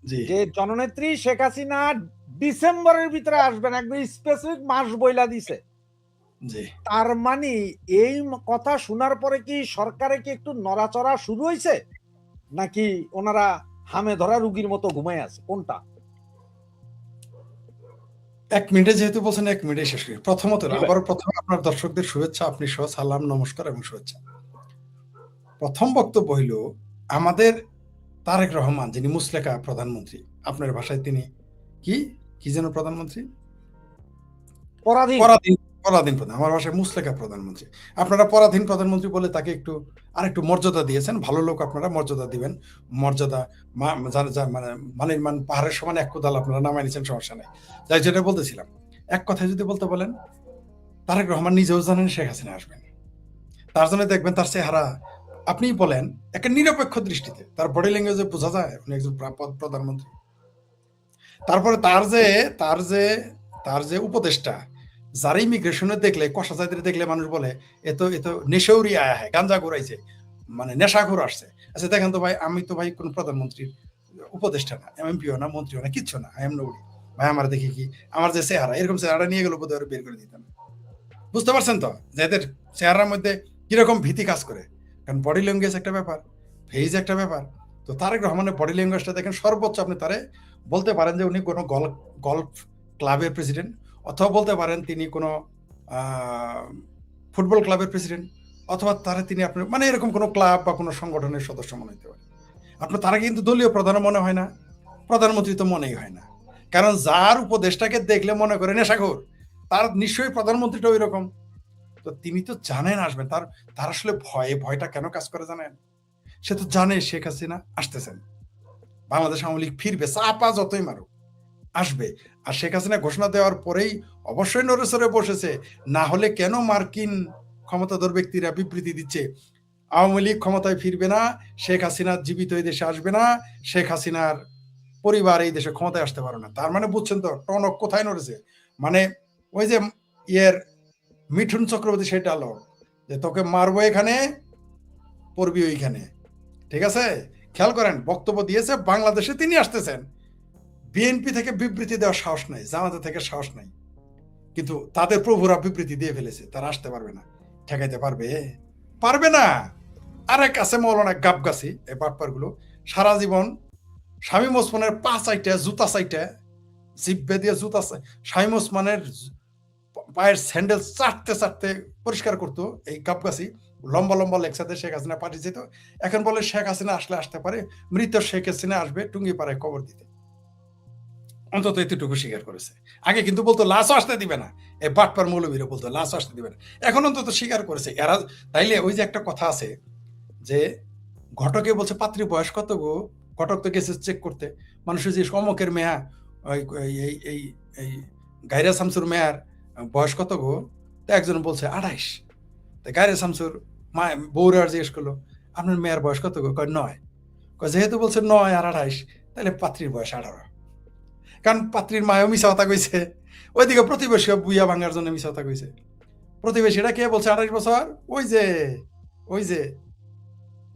যে জননেত্রী শেখ হাসিনা ডিসেম্বরের ভিতরে আসবেন, একদম স্পেসিফিক মাস বইলা দিছে। তার মানে এই কথা শোনার পরে কি সরকারে কি একটু নড়াচড়া শুরু হয়েছে, নাকি ওনারা হামে ধরা রুগীর মতো ঘুমায় আছে, কোনটা? 1 মিনিটে যেহেতু বলছেন 1 মিনিটে শেষ করি। প্রথমত আবার প্রথমে আপনার দর্শকদের শুভেচ্ছা, আপনি সহ সালাম, নমস্কার এবং শুভেচ্ছা। প্রথম বক্তব্য হইল আমাদের তারেক রহমান, যিনি মুসলেকা প্রধানমন্ত্রী, আপনার ভাষায় তিনি কি যেন প্রধানমন্ত্রী, পরাধীন প্রধান, আমার ভাষায় মুসলেকা প্রধানমন্ত্রী। আপনারা পরাধীন প্রধানমন্ত্রী বলে তাকে আরেকটু মর্যাদা দিয়েছেন। ভালো লোক, আপনারা মর্যাদা দিবেন। মর্যাদা মানে পাহাড়ের সমান এক কোদাল আপনারা নামাই নিচ্ছেন, সমস্যা নেই। যাই যেটা বলতেছিলাম, এক কথায় যদি বলতে বলেন, তারেক রহমান নিজেও জানেন শেখ হাসিনা আসবেন। তার জন্য দেখবেন তার চেহারা, আপনি বলেন একটা নিরপেক্ষ দৃষ্টিতে, তার বডি ল্যাঙ্গুয়েজে বোঝা যায় উনি একজন প্রধানমন্ত্রী। তারপরে তার যে উপদেষ্টা, যারা ইমিগ্রেশনে দেখলে, কষা জাতির দেখলে মানুষ বলে এ তো নেশৌরি আয়া হয়, গাঞ্জা ঘুরাইছে, মানে নেশাখোর আসছে। আচ্ছা দেখেন তো ভাই, আমি তো ভাই কোন প্রধানমন্ত্রীর উপদেষ্টা না, এমপিও না, মন্ত্রীও না, কিচ্ছু না, আই এম নৌরি ভাই। আমার দেখি কি, আমার যে চেহারা, এরকম চেহারা নিয়ে গেল বোধহয় বের করে দিতাম। বুঝতে পারছেন তো যে এদের চেহারার মধ্যে কিরকম ভীতি কাজ করে? কারণ বডি ল্যাঙ্গুয়েজ একটা ব্যাপার, ফেজ একটা ব্যাপার। তো তারেক রহমানের বডি ল্যাঙ্গুয়েজটা দেখেন, সর্বোচ্চ আপনি তারে বলতে পারেন যে উনি কোনো গল্ফ ক্লাবের প্রেসিডেন্ট, অথবা বলতে পারেন তিনি কোনো ফুটবল ক্লাবের প্রেসিডেন্ট, অথবা তিনি আপনার মানে এরকম কোনো ক্লাব বা কোনো সংগঠনের সদস্য মনে হতে পারে। আপনার তারা কিন্তু দলীয় প্রধানও মনে হয় না, প্রধানমন্ত্রী তো মনেই হয় না। কারণ যার উপদেষ্টাকে দেখলে মনে করে নেশাখোর, তার নিশ্চয়ই প্রধানমন্ত্রীটা ওই রকম। তো তিনি তো জানেন আসবেন। তার আসলে ভয়টা কেন কাজ করে জানেন? সে তো জানে শেখ হাসিনা আসতেছেন, বাংলাদেশ আওয়ামী লীগ ফিরবে, চাপা যতই মারুক আসবে। আর শেখ হাসিনা ঘোষণা দেওয়ার পরেই অবশ্যই নড়েচড়ে বসেছে। না হলে কেন মার্কিন ক্ষমতাধর ব্যক্তিরা বিবৃতি দিচ্ছে আওয়ামী লীগ ক্ষমতায় ফিরবে না, শেখ হাসিনা জীবিত এই দেশে আসবে না, শেখ হাসিনার পরিবার এই দেশে ক্ষমতায় আসতে পারে না। তার মানে বুঝছেন তো টনক কোথায় নড়েছে? মানে ওই যে মিঠুন চক্রবর্তী সেই ডায়লগ, যে তোকে মারবো এখানে, পড়বি ওইখানে। ঠিক আছে, খেয়াল করেন, বক্তব্য দিয়েছে বাংলাদেশে তিনি আসতেছেন। বিএনপি থেকে বিবৃতি দেওয়ার সাহস নাই, জামাতে থেকে সাহস নাই, কিন্তু তাদের প্রভুরা বিবৃতি দিয়ে ফেলেছে তারা আসতে পারবে না। ঠেকাইতে পারবে না। আরেক আছে মৌলানা গাবগাছি, এই বাটপার গুলো সারা জীবন শামীম ওসমানের পা চাইটা, জুতা চাইটা, জিব্বে দিয়ে জুতা, শামীম ওসমানের পায়ের স্যান্ডেল চাটতে পরিষ্কার করতো এই গাবগাছি। লম্বা লম্বা লেকচাতে শেখ হাসিনা পাঠিয়ে যেত। এখন বলে শেখ হাসিনা আসতে পারে, মৃত শেখ হাসিনা আসবে টুঙ্গিপাড়ায় কবর দিতে। অন্তত এতটুকু স্বীকার করেছে। আগে কিন্তু বলতো লাশও আসতে দিবে না, এই বাটপার মৌলবীরা বলতো লাশও আসতে দিবে না। এখন অন্তত স্বীকার করেছে এরা। তাইলে ওই যে একটা কথা আছে যে ঘটকে বলছে পাত্রী বয়স কত গো, ঘটক তো গেছে চেক করতে, মানুষের যে অমকের মেয়া, এই গাইরা শামসুর মেয়ার বয়স কত গো, তো একজন বলছে 28। গাইরা শামসুর মা বউরে আর জিজ্ঞেস করলো আপনার মেয়ের বয়স কত গো, কয় 9। যেহেতু বলছে 9 আর 28, তাহলে পাত্রীর বয়স 18। কারণ পাত্রীর মায়ও মিশা কথা কইছে, ওইদিকে প্রতিবেশী বুইয়া ভাঙার জন্য মিশা কথা কইছে। প্রতিবেশীরা কে বলছে 28 বছর,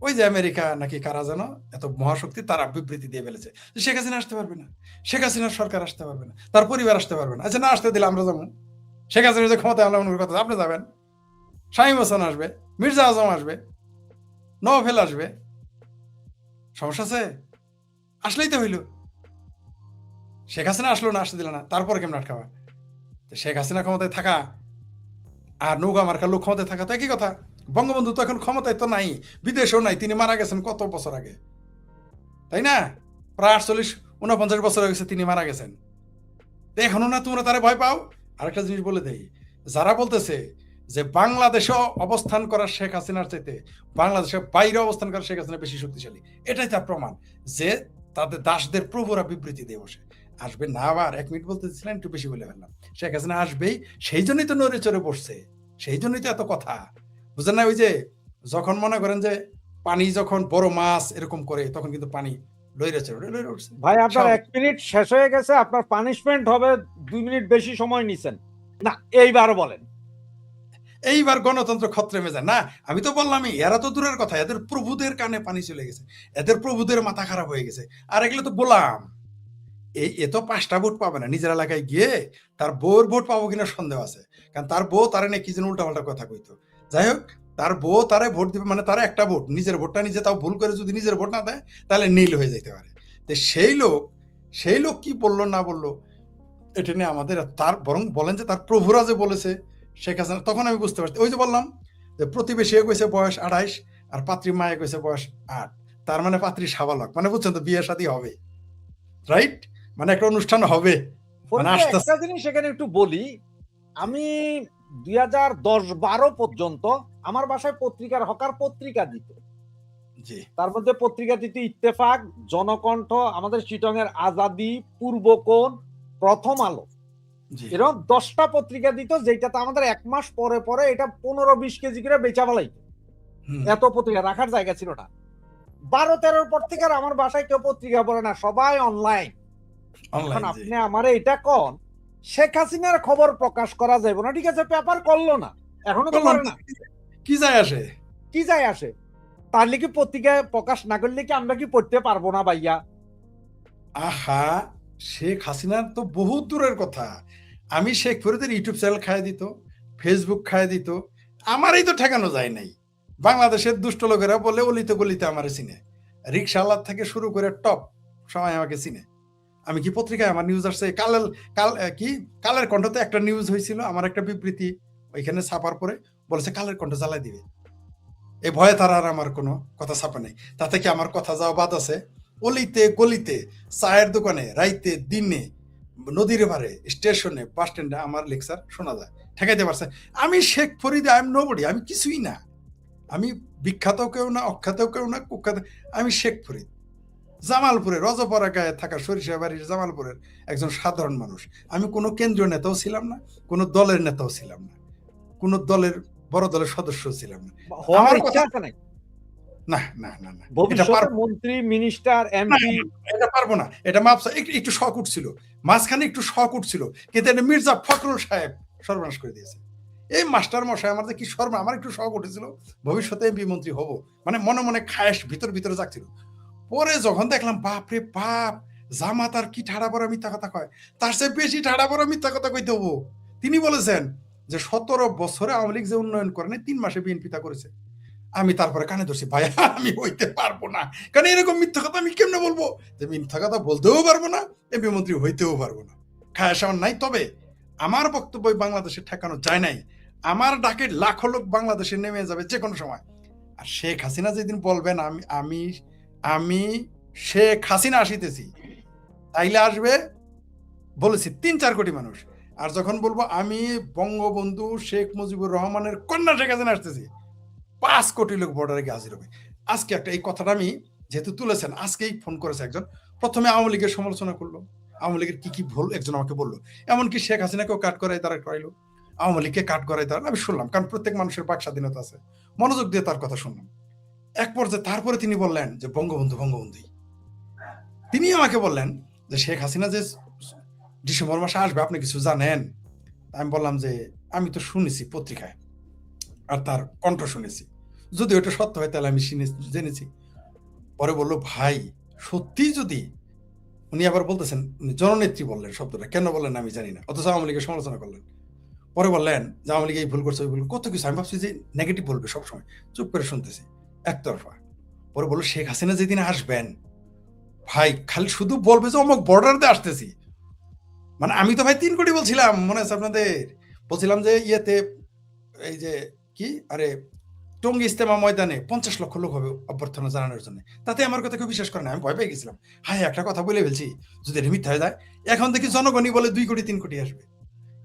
ওই যে আমেরিকা নাকি কারা যেন এত মহাশক্তি, তারা বিবৃতি দিয়ে ফেলেছে শেখ হাসিনা আসতে পারবে না, শেখ হাসিনার সরকার আসতে পারবে না, তার পরিবার আসতে পারবে না। আচ্ছা না আসতে দিলে আমরা যাবো, শেখ হাসিনা যে ক্ষমতায় আনলাম কথা, আপনি যাবেন, শামীম হোসেন আসবে, মির্জা আজম আসবে, নওফেল আসবে, সমস্যা আছে? আসলেই তো হইল। শেখ হাসিনা আসলো না, আসতে দিল না, তারপরে কেমন আটকাবা? শেখ হাসিনা ক্ষমতায় থাকা আর নৌকা মার্কার লোক ক্ষমতায় থাকা তো একই কথা। বঙ্গবন্ধু তো এখন ক্ষমতায় তো নাই, বিদেশেও নাই, তিনি মারা গেছেন কত বছর আগে, তাই না? প্রায় 48-49 বছর হয়ে গেছে তিনি মারা গেছেন। এখনো না তোমরা তারা ভয় পাও? আরেকটা জিনিস বলে দেই, যারা বলতেছে যে বাংলাদেশে অবস্থান করা শেখ হাসিনার চাইতে বাংলাদেশের বাইরে অবস্থান করা শেখ হাসিনা বেশি শক্তিশালী, এটাই তার প্রমাণ যে তাদের দাসদের প্রভুরা বিবৃতি দিয়ে বসে। আসবে না, আবার 1 মিনিট বলতেছিলেন, একটু বেশি বলে ফেললাম। শেখ হাসিনা আসবেই, সেই জন্যই তো নড়ে চড়ে বসছে, সেই জন্যই তো এত কথা, বুঝলেন না? ওই যে যখন মনে করেন যে পানি যখন বড় মাছ এরকম করে, তখন কিন্তু পানি ভাই আপনার 1 মিনিট শেষ হয়ে গেছে, আপনার পানিশমেন্ট হবে 2 মিনিট বেশি সময় নিছেন না, এইবার বলেন। এইবার গণতন্ত্র খতরে মেজা না, আমি তো বললামই, এরা তো দূরের কথা, এদের প্রভুদের কানে পানি চলে গেছে, এদের প্রভুদের মাথা খারাপ হয়ে গেছে। আর এগুলো তো গোলাম, এ তো 5টা ভোট পাবে না, নিজের এলাকায় গিয়ে তার বউর ভোট পাবো কিনা সন্দেহ আছে, কারণ তার বউ তারে নিয়ে কি যেন উল্টাপাল্টা কথা কইতো। যাই হোক, তার বউ তারে ভোট দিবে, মানে তার একটা ভোট, নিজের ভোটটা নিজে, তাও ভুল করে যদি নিজের ভোট না দেয় তাহলে নীল হয়ে যেতে পারে। তো সেই লোক কি বললো না বললো এটা নিয়ে আমাদের, তার বরং বলেন যে তার প্রভুরা যে বলেছে শেখ হাসিনা, তখন আমি বুঝতে পারছি। ওই যে বললাম যে প্রতিবেশী কইছে বয়স 28 আর পাত্রী মায়ে কইছে বয়স 8, তার মানে পাত্রী সাবালক, মানে বুঝছেন তো বিয়ে শাদী হবে, রাইট? মানে একটা অনুষ্ঠান হবে, মানে একটা আসতেছে। জিনিস সেখানে একটু বলি, আমি 2010-12 পর্যন্ত আমার বাসায় পত্রিকার হকার পত্রিকা দিত। জি তার মধ্যে পত্রিকা দিত ইত্তেফাক, জনকণ্ঠ, আমাদের চিটং এর আজাদি, পূর্বকোণ, প্রথম আলো, জি এরকম 10টা পত্রিকা দিত, যেটাতে আমাদের 1 মাস পরে পরে এটা 15-20 কেজি করে বেচা ফেলাইতো। হুম এত পত্রিকা রাখার জায়গা ছিল না। 12-13 পর থেকে আর আমার বাসায় কেউ পত্রিকা পড়ে না, সবাই অনলাইন। এখন অনলাইন। জি আপনি আমারে এটা কন, শেখ হাসিনার খবর প্রকাশ করা যাবে না, ঠিক আছে, পেপার করলো না, এখনো তো বললাম করে না, কি যায় আসে। কি যায় আসে? তাহলে কি পত্রিকায় প্রকাশ না করলে কি আমরা কি পড়তে পারবো না ভাইয়া? আহা, শেখ হাসিনার তো বহুত দূরের কথা, আমি শেখ ফরিদের ইউটিউব চ্যানেল খায় দিত, ফেসবুক খায় দিত, আমারই তো ঠেকানো যায় নাই। বাংলাদেশের দুষ্ট লোকেরা বলে অলিতে গলিতে আমারে চিনে, রিক্সাওয়ালার থেকে শুরু করে টপ সবাই আমাকে চিনে। আমি কি পত্রিকায় আমার নিউজ আসছে, কালের কণ্ঠতে একটা নিউজ হয়েছিল, আমার একটা বিবৃতি ওইখানে ছাপার পরে বলেছে কালের কণ্ঠ জ্বালাই দিবে, এই ভয়ে তারা আর আমার কোনো কথা ছাপে নাই। তাতে কি আমার কথা যাওয়া বাদ আছে? অলিতে গলিতে, চায়ের দোকানে, রাইতে দিনে, নদীর পারে, স্টেশনে, বাস স্ট্যান্ডে আমার লেকচার শোনা যায়, ঠেকাইতে পারছে। আমি Sheikh Farid, I am nobody, আমি কিছুই না, আমি বিখ্যাত কেউ না, অখ্যাত কেউ না, কুখ্যাত, আমি শেখ ফরিদ, জামালপুরের রজপরা গায়ে থাকা সরিষাবাড়ির জামালপুরের একজন সাধারণ মানুষ। আমি কোনো কেন্দ্রীয় নেতাও ছিলাম না, কোনো দলের নেতাও ছিলাম না, কোনো দলের বড় দলের সদস্য ছিলাম না। হওয়ার আমার ইচ্ছা কথা আছে নাই? না না না না, এটা ভবিষ্যতে পারবো মন্ত্রী, মিনিস্টার, না, এমপি? এটা পারবো না, এটা মাপসা একটু শখ উঠছিল, মাঝখানে একটু শখ উঠছিল, কিন্তু এটা মির্জা ফখরুল সাহেব সর্বনাশ করে দিয়েছে। এই মাস্টার মশাই আমার যে কি সর্ব, আমার একটু শখ উঠেছিল ভবিষ্যতে এমপি মন্ত্রী হব, মানে মনে মনে খায়েশ ভিতরে জাগছিল। পরে যখন দেখলাম বাপ রে বাপ, জামাত আর কি ঠাড়া পড়া মিথ্যা কথা কয়, তার চেয়ে বেশি ঠাড়া পড়া মিথ্যা কথা কইতে হবো। তিনি বলেছেন যে 17 বছরে আওয়ামী লীগ যে উন্নয়ন করে নাই, 3 মাসে বিএনপি তা করেছে। আমি তারপরে কানে ধরছি, ভাই আমি হইতে পারবো না, কারণ এরকম মিথ্যা কথা আমি কেমনে বলবো, যে মিথ্যা কথা বলতেও পারবো না, এমপি মন্ত্রী হইতেও পারবো না, খায় সামান নাই। তবে আমার বক্তব্য বাংলাদেশে ঠেকানো যায় নাই, আমার ডাকে লাখো লোক বাংলাদেশে নেমে যাবে যে কোনো সময়। আর শেখ হাসিনা যেদিন বলবেন আমি আমি আমি শেখ হাসিনা আসিতেছি, তাইলে আসবে বলেছি 3-4 কোটি মানুষ। আর যখন বলবো আমি বঙ্গবন্ধু শেখ মুজিবুর রহমানের কন্যা শেখ হাসিনা আসতেছি, 5 কোটি লোক বর্ডারে গিয়ে হাজির হবে। আজকে একটা এই কথাটা আমি যেহেতু তুলেছেন, আজকেই ফোন করেছে একজন, প্রথমে আওয়ামী লীগের সমালোচনা করলো, আওয়ামী লীগের কি ভুল একজন আমাকে বললো, এমনকি শেখ হাসিনাকেও কাট করাই দাঁড়া করাইলো, আওয়ামী লীগকে কাট করাই দাঁড়ান। আমি শুনলাম, কারণ প্রত্যেক মানুষের বাক স্বাধীনতা আছে, মনোযোগ দিয়ে তার কথা শুনলাম। এক পর্যায়ে তারপরে তিনি বললেন যে বঙ্গবন্ধুই, তিনি আমাকে বললেন যে শেখ হাসিনা যে ডিসেম্বর মাসে আসবে আপনি কিছু জানেন? আমি বললাম যে আমি তো শুনেছি পত্রিকায়, আর তার কণ্ঠ শুনেছি, যদি ওটা সত্য হয় তাহলে আমি জেনেছি। পরে বললো ভাই সত্যি যদি, উনি আবার বলতেছেন, উনি জননেত্রী বললেন শব্দটা, কেন বললেন আমি জানি না, অথচ আওয়ামী লীগের সমালোচনা করলেন। পরে বললেন যে আওয়ামী লীগ এই ভুল করছে, ওই ভুল, কত কিছু। আমি ভাবছি যে নেগেটিভ বলবে সবসময়, চুপ করে শুনতেছি একতরফা। পরে বললো শেখ হাসিনা যেদিন আসবেন ভাই, খালি শুধু বলবে যে অমুক বর্ডার দিয়ে আসতেছি, মানে আমি তো ভাই 3 কোটি বলছিলাম, মনে আছে আপনাদের? বলছিলাম যে ইয়েতে, এই যে কি, আরে টঙ্গী ইস্তেমা ময়দানে 50 লক্ষ লোক হবে অভ্যর্থনা জানানোর জন্য, তাতে আমার কথা কেউ বিশ্বাস করে না, আমি ভয় পেয়ে গেছিলাম, হ্যাঁ একটা কথা বলে ফেলছি, যদি এটা মিথ্যা হয়ে যায়। এখন দেখি জনগণই বলে 2 কোটি 3 কোটি আসবে,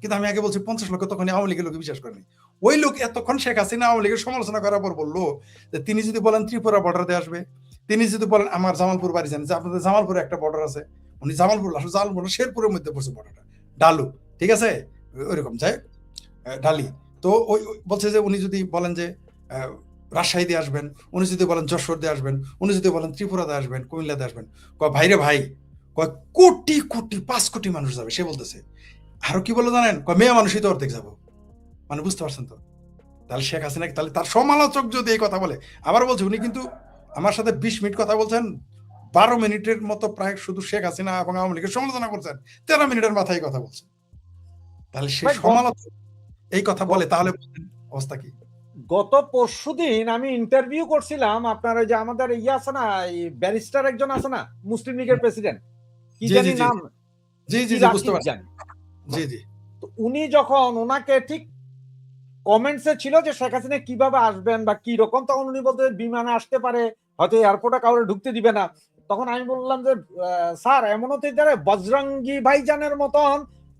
কিন্তু আমি আগে বলছি 50 লক্ষ, তখন আওয়ামী লীগের লোক বিশ্বাস করেনি। ওই লোক এতক্ষণ শেখ হাসিনা আওয়ামী লীগের সমালোচনা করার পর বললো যে তিনি যদি বলেন ত্রিপুরা বর্ডার দিয়ে আসবে, তিনি যদি বলেন আমার জামালপুর বাড়ি জানেন, যে আপনাদের জামালপুরে একটা বর্ডার আছে, উনি জামালপুর আসলে জামালপুর শেরপুরের মধ্যে পড়ছে বর্ডারটা, ডালু, ঠিক আছে, ওইরকম যাই ডালি। তো ওই বলছে যে উনি যদি বলেন যে রাজশাহী দিয়ে আসবেন, উনি যদি বলেন যশোর দিয়ে আসবেন, উনি যদি বলেন ত্রিপুরা দিয়ে আসবেন, কুমিল্লা দিয়ে আসবেন, ভাইরে ভাই, কোটি কোটি 5 কোটি মানুষ যাবে, সে বলতেছে। আরো কি বলে জানেন, মেয়ে মানুষই তো অর্ধেক যাবো, মানে বুঝতে পারছেন তো। তাহলে শেখ হাসিনা, তাহলে তার সমালোচক যদি এই কথা বলে, আবার বলছে উনি কিন্তু আমার সাথে 20 মিনিট কথা বলছেন, 12 মিনিটের মতো প্রায় শুধু শেখ হাসিনা এবং আওয়ামী লীগের সমালোচনা করছেন, 13 মিনিটের মাথায় কথা বলছেন। তাহলে সে সমালোচনা এই কথা বলে, তাহলে অবস্থা কি? গত পরশুদিন আমি ইন্টারভিউ করছিলাম আপনার ওই যে আমাদের ইয়ে আছে না, ব্যারিস্টার একজন আছে না, মুসলিম লীগের প্রেসিডেন্ট, কি জানি নাম, জি বুঝতে পারছি। জি তো উনি যখন ওনাকে ঠিক কমেন্টসে ছিল যে শেখ হাসিনা কিভাবে আসবেন বা কি রকম, তখন উনি বলতে বিমানে আসতে পারে, হয়তো এয়ারপোর্টে কাউরে ঢুকতে দিবে না। তখন আমি বললাম যে স্যার এমন হতে পারে বজরঙ্গি ভাইজানের মতন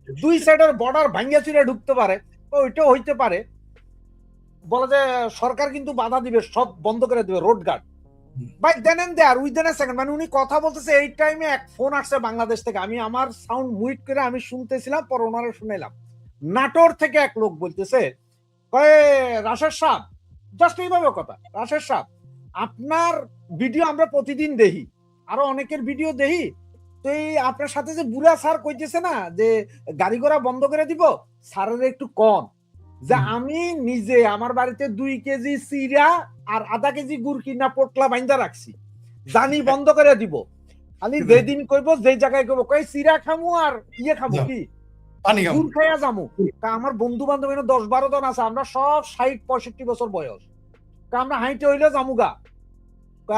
2 সাইডের বর্ডার ভাঙ্গিয়া চুরে ঢুকতে পারে, তো ওইটাও হইতে পারে। বলে যে সরকার কিন্তু বাধা দিবে, সব বন্ধ করে দিবে, রোড গার্ড। ভাই then and there within a second, মানে উনি কথা বলতেছে এই টাইমে এক ফোন আসছে বাংলাদেশ থেকে, আমি আমার সাউন্ড মিউট করে আমি শুনতেছিলাম, পর ওনারা শুনেলাম। নাটোর থেকে এক লোক বলতেছে, কয়ে রাশেদ সাহেব, জাস্ট এইভাবে কথা, রাশেদ সাহেব আপনার ভিডিও আমরা প্রতিদিন দেখি, আরো অনেকের ভিডিও দেখি, তো এই আপনার সাথে যে বুড়া স্যার কইতেছে না যে গাড়ি ঘোড়া বন্ধ করে দিব, স্যারের একটু কম, যে আমি নিজে আমার বাড়িতে 2 কেজি চিরা আর আধা কেজি গুড় কিনা পোটলা বাইন্দা রাখছি, জানি বন্ধ করে দিব, খালি যেদিন কইব যে জায়গায় কইব কই চিরা খামু আর ইয়ে খাবো কি গুড় খাইয়া যামু। আমার বন্ধু বান্ধব 10-12 জন আছে, আমরা সব 60-65 বছর বয়স, আমরা হাইটে হইলে জামুগা,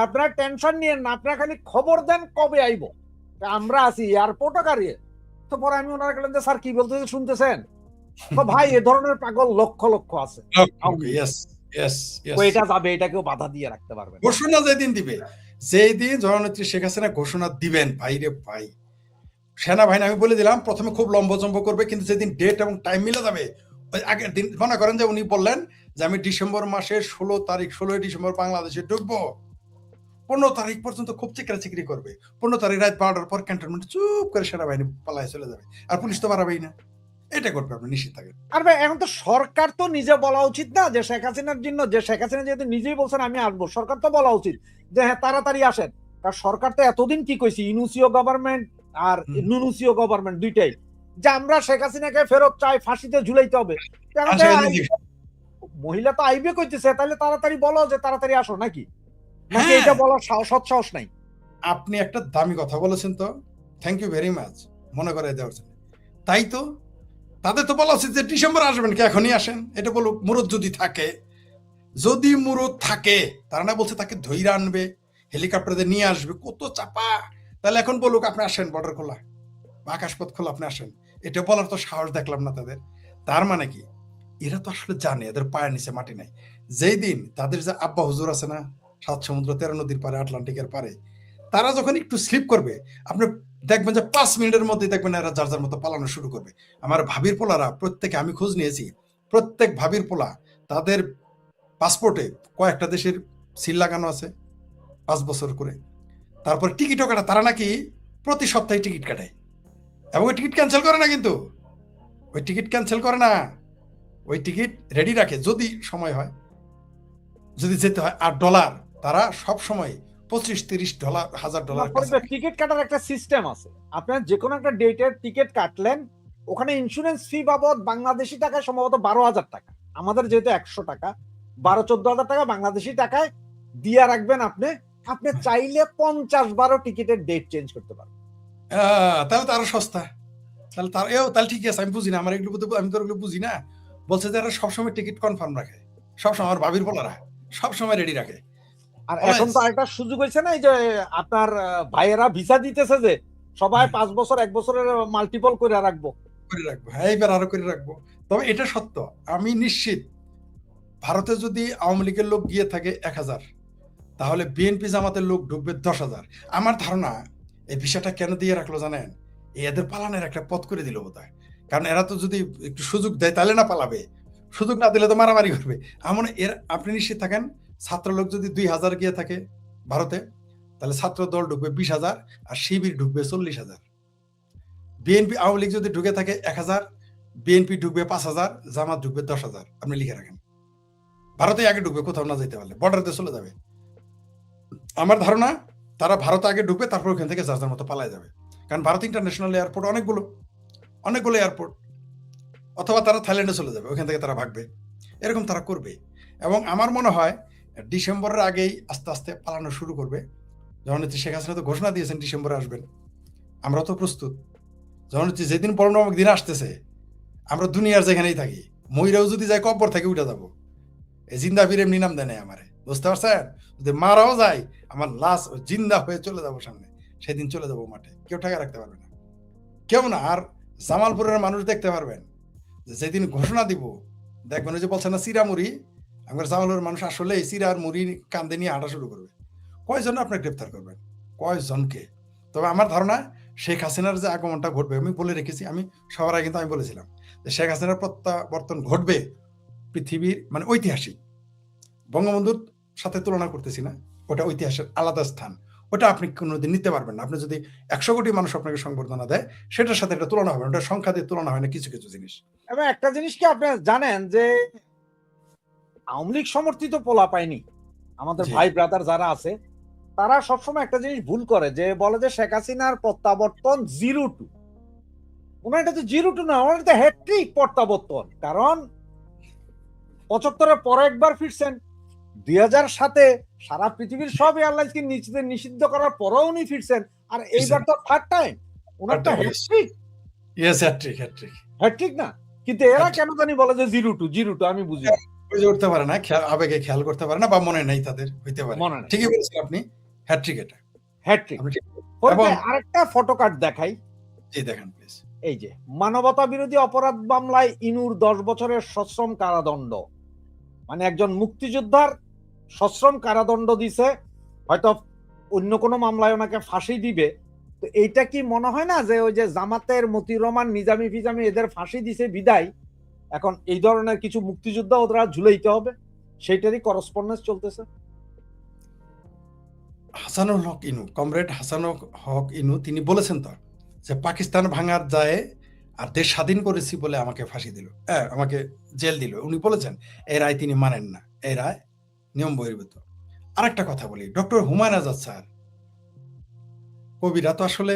আপনারা টেনশন নিয়েন না, আপনারা খালি খবর দেন কবে আইব, আমরা আছি এয়ারপোর্টে গাড়িয়ে। তো পরে আমি ওনারা গেলাম যে স্যার কি বলতেছে শুনতেছেন? তো ভাই এ ধরনের পাগল লক্ষ লক্ষ আছে, এটা যাবে, এটা কেউ বাধা দিয়ে রাখতে পারবে। ঘোষণা যেদিন দিবে, যেদিন জননেত্রী শেখ হাসিনা ঘোষণা দিবেন, ভাই রে ভাই, সেনাবাহিনী আমি বলে দিলাম প্রথমে খুব লম্বজম্ব করবে, কিন্তু যেদিন ডেট এবং টাইম মিলে যাবে, ওই আগের দিন মনে করেন যে উনি বললেন যে আমি ডিসেম্বর মাসের 16 ডিসেম্বর বাংলাদেশে ঢুকবো, 15 তারিখ পর্যন্ত খুব চিকরি করবে, 15 তারিখ রাত 12টার পর ক্যান্টনমেন্ট চুপ করে সেনাবাহিনী পালায় চলে যাবে, আর পুলিশ তো বাড়াবেই না, এটা করবে, আপনি নিশ্চিত থাকেন। আর ভাই এখন তো সরকার তো নিজে বলা উচিত না যে শেখ হাসিনার জন্য, যে শেখ হাসিনা যেহেতু নিজেই বলছেন আমি আসবো, সরকার তো বলা উচিত যে হ্যাঁ তাড়াতাড়ি আসেন। কারণ সরকার তো এতদিন কি কইছি, ইউনুসিও গভর্নমেন্ট আর নুনুসিও গভর্নমেন্ট দুইটাই, যে আমরা শেখ হাসিনাকে ফেরত চাই, ফাঁসিতে ঝুলাইতে হবে। মহিলা তো আইবে কইতেছে, তাহলে তাড়াতাড়ি বলো যে তাড়াতাড়ি আসো, নাকি নাকি এটা বলার সৎ সাহস নাই? আপনি একটা দামি কথা বলেছেন, তো থ্যাংক ইউ ভেরি মাচ মনে করে দেওয়ার জন্য। তাই তো তাদের তো বলা উচিত যে ডিসেম্বর আসবেন কি, এখনই আসেন, এটা বলুক। মুরদ যদি থাকে, যদি মুরদ থাকে, তারা না বলছে তাকে ধৈর্য আনবে, হেলিকপ্টারে নিয়ে আসবে, কত চাপা, তাহলে এখন বলুক আপনি আসেন, বর্ডার খোলা, আকাশপথ খোলা, আপনি আসেন, এটা বলার তো সাহস দেখলাম না তাদের। তার মানে কি, এরা তো আসলে জানে এদের পায়ের নিচে মাটি নাই। যেই দিন তাদের যে আব্বা হুজুর আছে না, 7 সমুদ্র 13 নদীর পারে, আটলান্টিকের পারে, তারা যখন একটু স্লিপ করবে, আপনি দেখবেন যে 5 মিনিটের মধ্যে দেখবেন এরা যার যার মতো পালানো শুরু করবে। আমার ভাবির পোলারা প্রত্যেকে, আমি খোঁজ নিয়েছি, প্রত্যেক ভাবির পোলা তাদের পাসপোর্টে কয়েকটা দেশের সিল লাগানো আছে 5 বছর করে। তারপর টিকিটও কাটা, তারা নাকি প্রতি সপ্তাহে টিকিট কাটায়, এবং ওই টিকিট ক্যান্সেল করে না, কিন্তু ওই টিকিট ক্যান্সেল করে না, ওই টিকিট রেডি রাখে যদি সময় হয়, যদি যেতে হয়। আর ডলার, তারা সব সময় $25-30,000 টিকিট কাটার একটা সিস্টেম আছে। আপনার যে কোনো একটা ডেটের টিকিট কাটলেন, ওখানে ইন্স্যুরেন্স ফি বাবদ বাংলাদেশি টাকায় সম্ভবত 12,000 টাকা, আমাদের যেহেতু 100 টাকা, 12-14,000 টাকা বাংলাদেশি টাকায় দিয়ে রাখবেন। আপনি আপনি চাইলে 50-12 টিকিটের ডেট চেঞ্জ করতে পারবেন। তাহলে তো আরো সস্তা, তাহলে ঠিক আছে, আমি বুঝি না, আমার এগুলো আমি তো এগুলো বুঝি না। বলছে যে এরা সবসময় টিকিট কনফার্ম রাখে, সবসময় আমার ভাবির পোলারা সবসময় রেডি রাখে। আর এখন তো আরেকটা সুযোগ হয়েছে না, এই যে আপনার ভাইয়েরা ভিসা দিতেছে, যে সবাই 5 বছর 1 বছরের মাল্টিপল করে রাখবো, হ্যাঁ এবার আরো করে রাখবো। তবে এটা সত্য, আমি নিশ্চিত ভারতে যদি আওয়ামী লীগের লোক গিয়ে থাকে 1000, তাহলে বিএনপি জামাতের লোক ঢুকবে 10,000। আমার ধারণা এই ভিসাটা কেন দিয়ে রাখলো জানেন, এদের পালানোর একটা পথ করে দিল বোধহয়। কারণ এরা তো যদি একটু সুযোগ দেয় তাহলে না পালাবে, সুযোগ না দিলে তো মারামারি করবে। আপনি নিশ্চিত থাকেন, ছাত্র লোক যদি 2,000 গিয়ে থাকে ভারতে, তাহলে ছাত্র দল ঢুকবে 20,000, আর শিবির ঢুকবে 40,000। বিএনপি আওয়ামী লীগ যদি ঢুকে থাকে 1000, বিএনপি ঢুকবে 5,000, জামাত ঢুকবে 10,000। আপনি লিখে রাখেন, ভারতে আগে ঢুকবে, কোথাও না যেতে পারলে বর্ডারতে চলে যাবে। আমার ধারণা তারা ভারতে আগে ঢুকবে, তারপর ওখান থেকে যার যার মতো পালায় যাবে। কারণ ভারত ইন্টারন্যাশনাল এয়ারপোর্ট অনেকগুলো এয়ারপোর্ট, অথবা তারা থাইল্যান্ডে চলে যাবে, ওখান থেকে তারা ভাগবে, এরকম তারা করবে। এবং আমার মনে হয় ডিসেম্বরের আগেই আস্তে আস্তে পালানো শুরু করবে, জননেত্রী শেখ হাসিনা তো ঘোষণা দিয়েছেন ডিসেম্বরে আসবেন, আমরা তো প্রস্তুত। জননেত্রী যেদিন পরনামক দিন আসতেছে, আমরা দুনিয়ার যেখানেই থাকি, ময়রাও যদি যায় কব্বর থেকে উঠে যাবো। এই জিন্দা ফিরে এমনি নাম দেয় নাই আমারে, বুঝতে পারছেন? যদি মারাও যায়, আমার লাশ জিন্দা হয়ে চলে যাবো সামনে, সেদিন চলে যাবো মাঠে, কেউ ঠেকা রাখতে পারবে না, কেউ না। আর জামালপুরের মানুষ দেখতে পারবেন যেদিন ঘোষণা দিব, দেখবেন ওই যে বলছেন না চিরা মুড়ি, আমার জামালপুরের মানুষ আসলে চিরা আর মুড়ি কান্দে নিয়ে হাঁটা শুরু করবে। কয়জন আপনার গ্রেপ্তার করবেন, কয়জনকে? তবে আমার ধারণা শেখ হাসিনার যে আগমনটা ঘটবে, আমি বলে রেখেছি, আমি সবার আগে কিন্তু আমি বলেছিলাম যে শেখ হাসিনার প্রত্যাবর্তন ঘটবে পৃথিবীর মানে ঐতিহাসিক, বঙ্গবন্ধুর সাথে তুলনা করতেছি না, ওটা ঐতিহাসের আলাদা স্থান, ওটা আপনি কোনোদিন নিতে পারবেন না। আপনি যদি 100 কোটি মানুষ আপনাকে সংবর্ধনা দেয়, সেটার সাথে এটা তুলনা হবে না, ওটা সংখ্যা দিয়ে তুলনা হয় না কিছু কিছু জিনিস। এবং একটা জিনিস কি আপনি জানেন যে আওয়ামী লীগ সমর্থিত পোলা পায়নি, আমাদের ভাই ব্রাদার যারা আছে তারা সবসময় একটা জিনিস ভুল করে, যে বলে যে শেখ হাসিনার প্রত্যাবর্তন 0-2, ওনার এটা তো 0-2 না, ওনার এটা হ্যাট্রিক প্রত্যাবর্তন। কারণ 75-এর পরে একবার ফিরছেন, 2007-এ সারা পৃথিবীর সব এয়ারলাইন্সকে নিষিদ্ধ করার পরেও উনি ফিরছেন, আর এইবার তো থার্ড টাইম, ওনার তো hat trick. Yes, hat trick, hat trick, hat trick না, কিন্তু এরা কেন জানি বলে যে 0-2, আমি বুঝি না। উঠতে পারে না, আবেগে খেয়াল করতে পারে না, বা মনে নেই তাদের, হইতে পারে। ঠিকই বলেছেন আপনি, হ্যাট্রিক, এটা হ্যাট্রিক। আরেকটা ফটো কার্ড দেখাই, জি দেখেন প্লিজ। এই যে মানবতা বিরোধী অপরাধ মামলায় ইনুর 10 বছরের সশ্রম কারাদণ্ড, মানে একজন মুক্তিযোদ্ধার সশ্রম কারাদণ্ড দিছে, হয়তো অন্য কোনো মামলায় ওনাকে ফাঁসি দিবে। তো এইটা কি মনে হয় না যে ওই যে জামাতের মতিউর রহমান, নিজামি ফিজামি এদের ফাঁসি দিছে বিদায়, এখন এই ধরনের কিছু মুক্তিযোদ্ধা ওরা ঝুলাইতে হবে, সেইটারই করসপন্ডেন্স চলতেছে। হাসানুল হক ইনু, কমরেড হাসানুল হক ইনু, তিনি বলেছেন তো যে পাকিস্তান ভাঙার যায় আর দেশ স্বাধীন করেছি বলে আমাকে ফাঁসি দিল, আমাকে জেল দিল, উনি বলেছেন। এই রায় তিনি মানেন না, এই রায় নিয়ম বহির্ভূত। আরেকটা কথা বলি, ডক্টর হুমায়ুন আজাদ স্যার, কবিরা তো আসলে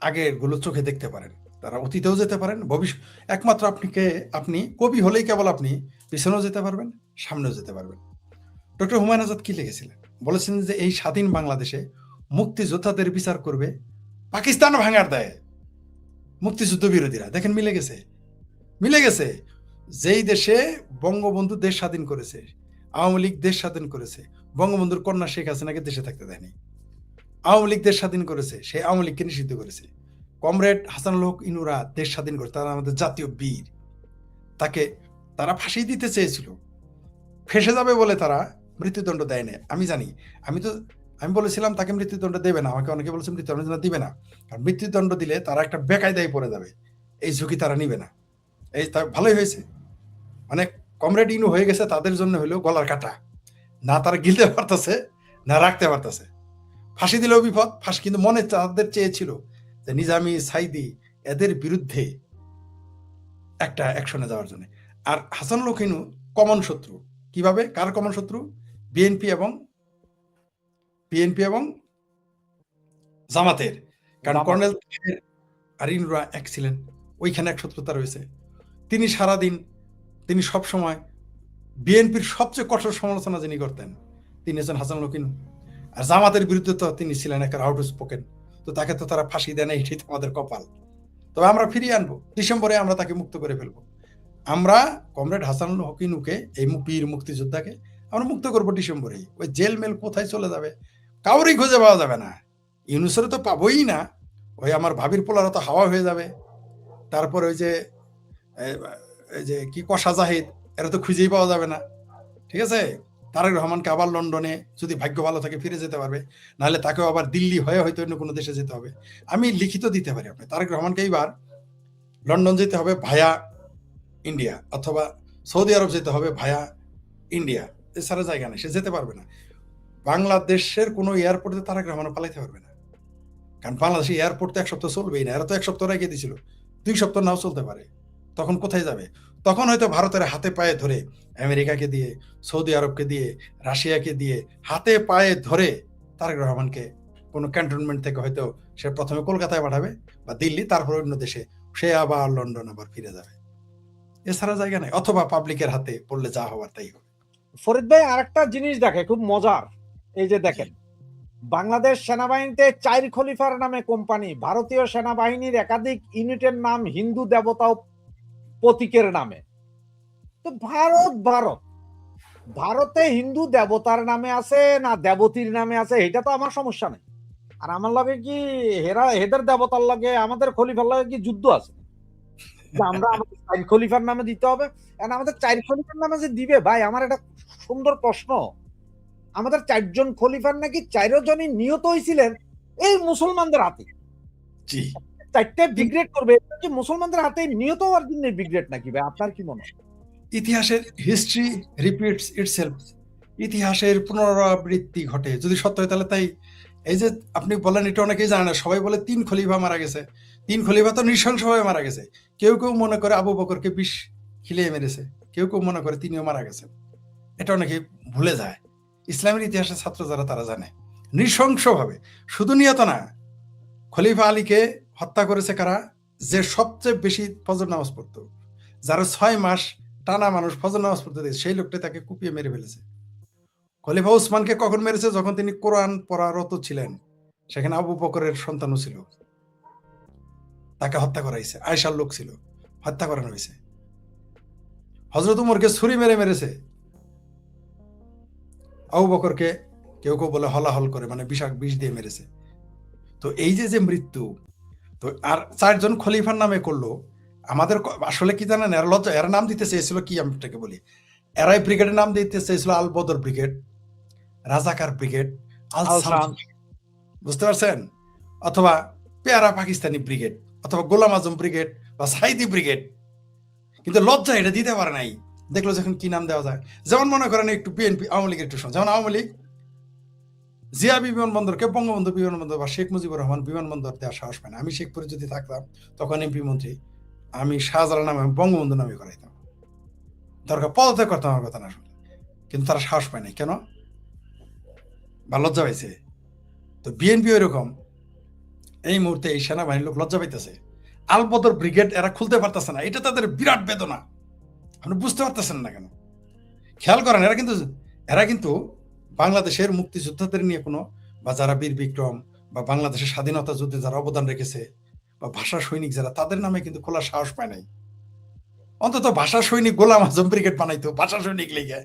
আগের গুলো চোখে দেখতে পারেন, তারা অতীতেও যেতে পারেন, ভবিষ্যৎ, একমাত্র আপনি কবি হলেই কেবল আপনি পিছনেও যেতে পারবেন, সামনেও যেতে পারবেন। ডক্টর হুমায়ুন আজাদ কি লিখেছিলেন? বলেছেন যে এই স্বাধীন বাংলাদেশে মুক্তিযোদ্ধাদের বিচার করবে পাকিস্তান ভাঙার দায়ে মুক্তিযুদ্ধ বিরোধীরা। দেখেন মিলে গেছে, মিলে গেছে। যেই দেশে বঙ্গবন্ধু দেশ স্বাধীন করেছে, আওয়ামী লীগ দেশ স্বাধীন করেছে, বঙ্গবন্ধুর কন্যা শেখ হাসিনাকে দেশে থাকতে দেয়নি। আওয়ামী লীগ দেশ স্বাধীন করেছে, সেই আওয়ামী লীগকে নিষিদ্ধ করেছে। কমরেড হাসানুল হক ইনুরা দেশ স্বাধীন করে, তারা আমাদের জাতীয় বীর, তাকে তারা ফাঁসি দিতে চেয়েছিল, ফেসে যাবে বলে তারা মৃত্যুদণ্ড দেয় না। আমি জানি, আমি বলেছিলাম তাকে মৃত্যুদণ্ড দেবে না, আমাকে অনেকে বলেছে মৃত্যুদণ্ড দিবে না, কারণ মৃত্যুদণ্ড দিলে তারা একটা বেকায়দায় পড়ে যাবে, এই ঝুঁকি তারা নিবে না। এই ভালোই হয়েছে, মানে কমরেড ইনু হয়ে গেছে তাদের জন্য হলো গলার কাটা, না তারা গিলতে পারতেছে না রাখতে পারতেছে। ফাঁসি দিলেও বিপদ, ফাঁসি কিন্তু মনে তাদের চেয়েছিল যে নিজামি, সাইদি এদের বিরুদ্ধে একটা অ্যাকশনে যাওয়ার জন্য। আর হাসানুল হক ইনু কমন শত্রু, কিভাবে, কার কমন শত্রু? বিএনপি এবং জামাতের, কারণ কর্নেল আর ইনুরা এক ছিলেন, ওইখানে এক শত্রুতা রয়েছে। তিনি সবসময় বিএনপির সবচেয়ে কঠোর সমালোচনা যিনি করতেন, তিনি হচ্ছেন হাসানুল হক ইনু। আর জামাতের বিরুদ্ধে তো তিনি ছিলেন একটা আউট স্পোকেন, তো তাকে তো তারা ফাঁসি দেয় না, এটাই তো আমাদের কপাল। তবে আমরা ফিরিয়ে আনবো, ডিসেম্বরে আমরা তাকে মুক্ত করে ফেলবো। আমরা কমরেড হাসানুল হক ইনুকে, এই বীর মুক্তিযোদ্ধাকে আমরা মুক্ত করবো ডিসেম্বরেই। ওই জেল মেল কোথায় চলে যাবে কাউরই খুঁজে পাওয়া যাবে না, ইউনুসের তো পাবোই না, ওই আমার ভাবির পোলারা তো হাওয়া হয়ে যাবে। তারপর ওই যে কি কষা জাহিদ, এরা তো খুঁজেই পাওয়া যাবে না, ঠিক আছে? তারেক রহমানকে আবার লন্ডনে যদি ভাগ্য ভালো থাকে ফিরে যেতে পারবে, নাহলে তাকেও আবার দিল্লি হয়ে হয়তো অন্য কোনো দেশে যেতে হবে। আমি লিখিত দিতে পারি আপনি, তারেক রহমানকে এইবার লন্ডন যেতে হবে ভায়া ইন্ডিয়া, অথবা সৌদি আরব যেতে হবে ভায়া ইন্ডিয়া, এছাড়া জায়গা নেই, সে যেতে পারবে না। বাংলাদেশের কোনো এয়ারপোর্টে তারেক রহমান পালাইতে পারবে না, কারণ বাংলাদেশের এয়ারপোর্ট তো 1 সপ্তাহ চলবেই না, এরা তো 1 সপ্তাহ রেখে দিয়েছিল, 2 সপ্তাহ নাও চলতে পারে। তখন কোথায় যাবে? তখন হয়তো ভারতের হাতে পায়ে ধরে, আমেরিকাকে দিয়ে, সৌদি আরবকে দিয়ে, রাশিয়াকে দিয়ে হাতে পায়ে ধরে তারেক রহমানকে কোনো ক্যান্টনমেন্ট থেকে হয়তো সে প্রথমে কলকাতায় পাঠাবে বা দিল্লি, তারপর অন্য দেশে, সে আবার লন্ডন আবার ফিরে যাবে, এছাড়া জায়গা নেই। অথবা পাবলিকের হাতে পড়লে যা হওয়ার তাই হবে। ফরিদ ভাই, আরেকটা জিনিস দেখে খুব মজার, এই যে দেখেন বাংলাদেশ সেনাবাহিনীতে 4 খলিফার নামে কোম্পানি, ভারতীয় সেনাবাহিনীর একাধিক ইউনিটের নাম হিন্দু দেবতা ও প্রতীকের নামে। তো ভারত ভারতে হিন্দু দেবতার নামে আছে না দেবতীর নামে আছে, এটা তো আমার সমস্যা নেই। আর আমার লাগে কি এদের দেবতার লাগে আমাদের খলিফার লাগে কি যুদ্ধ আছে, আমরা আমাদের 4 খলিফার নামে দিতে হবে? আমাদের 4 খলিফার নামে যে দিবে, ভাই আমার একটা সুন্দর প্রশ্ন, আমাদের 4 জন খলিফার নাকি 4 জনই নিহত হয়েছিলেন এই মুসলমানদের হাতে। 4টে ব্রিগেড করবে, এটা কি মুসলমানদের হাতে নিহত হওয়ার জন্য ব্রিগেড নাকি ভাই? আপনার কি মনে হয়? ইতিহাসের হিস্ট্রি রিপিটস ইটসেলফ, ইতিহাসের পুনরাবৃত্তি ঘটে। যদি সত্য হয় তাহলে তাই। এই যে আপনি বলেন, এটা অনেকেই জানে না, সবাই বলে 3 খলিফা মারা গেছে। 3 খলিফা তো নৃশংসভাবে মারা গেছে। কেউ কেউ মনে করে আবু বকরকে বিষ খিলিয়ে মেরেছে, কেউ কেউ মনে করে তিনিও মারা গেছেন। এটা অনেকে ভুলে যায়। ইসলামের ইতিহাসের ছাত্র যারা তারা জানে নৃশংসভাবে, শুধু নিহত না, খলিফা আলীকে হত্যা করেছে কারা? যে সবচেয়ে বেশি ফজর নামাজ পড়তো, যারা 6 মাস টানা মানুষ ফজর নামাজ পড়তে দিয়েছে, সেই লোকটা তাকে কুপিয়ে মেরে ফেলেছে। খলিফা উসমানকে কখন মেরেছে? যখন তিনি কোরআন পড়ারত ছিলেন, সেখানে আবু বকরের সন্তানও ছিল, তাকে হত্যা করা হয়েছে। আয়েশার লোক ছিল, হত্যা করানো হয়েছে। হযরত উমরকে ছুরি মেরে মেরেছে। আবু বকরকে কেউ কেউ বলে হলাহল করে, মানে বিষ দিয়ে মেরেছে। তো এই যে মৃত্যু, তো আর 4 জন খলিফার নামে করলো। আমাদের আসলে কি জানেন, এরা লজ্জা, এরা নাম দিতে চেয়েছিল কি, আমি এটাকে বলি, এরাই ব্রিগেডের নাম দিতে চেয়েছিল আল বদর ব্রিগেড, রাজাকার ব্রিগেড, আল সাম, বুঝতে পারছেন? অথবা পেয়ারা পাকিস্তানি ব্রিগেড, অথবা গোলাম আজম ব্রিগেড বা সাইদি ব্রিগেড। কিন্তু লজ্জা এটা দিতে পারে নাই, দেখলো যখন কি নাম দেওয়া যায়। যেমন মনে করেন একটু বিএনপি আওয়ামী লীগের একটু, যেমন আওয়ামী লীগ জিয়া বিমানবন্দরকে বঙ্গবন্ধু বিমানবন্দর বা শেখ মুজিবুর রহমান বিমানবন্দর দেওয়ার সাহস পায় না। আমি শেখপুরে যদি থাকতাম, তখন এমপি মন্ত্রী, আমি শাহজালাল নামে বঙ্গবন্ধু নামে করাইতাম, দরকার পদত্যাগ করতাম আমার কথা না শুনলে। কিন্তু তারা সাহস পায় নাই কেন? বা লজ্জা পাইছে। তো বিএনপি ওইরকম, এই মুহূর্তে এই সেনাবাহিনীর লোক লজ্জা পাইতেছে। আলবদর ব্রিগেড এরা খুলতে পারতেছে না, এটা তাদের বিরাট বেদনা। আপনি বুঝতে পারতেছেন না কেন? খেয়াল করেন, এরা কিন্তু বাংলাদেশের মুক্তিযোদ্ধাদের নিয়ে কোনো, বা যারা বীর বিক্রম বা বাংলাদেশের স্বাধীনতা যুদ্ধে যারা অবদান রেখেছে, বা ভাষা সৈনিক যারা, তাদের নামে কিন্তু খোলার সাহস পায় নাই। অন্তত ভাষা সৈনিক গোলাম আজম ব্রিগেড বানাইতো, ভাষা সৈনিক লেগে,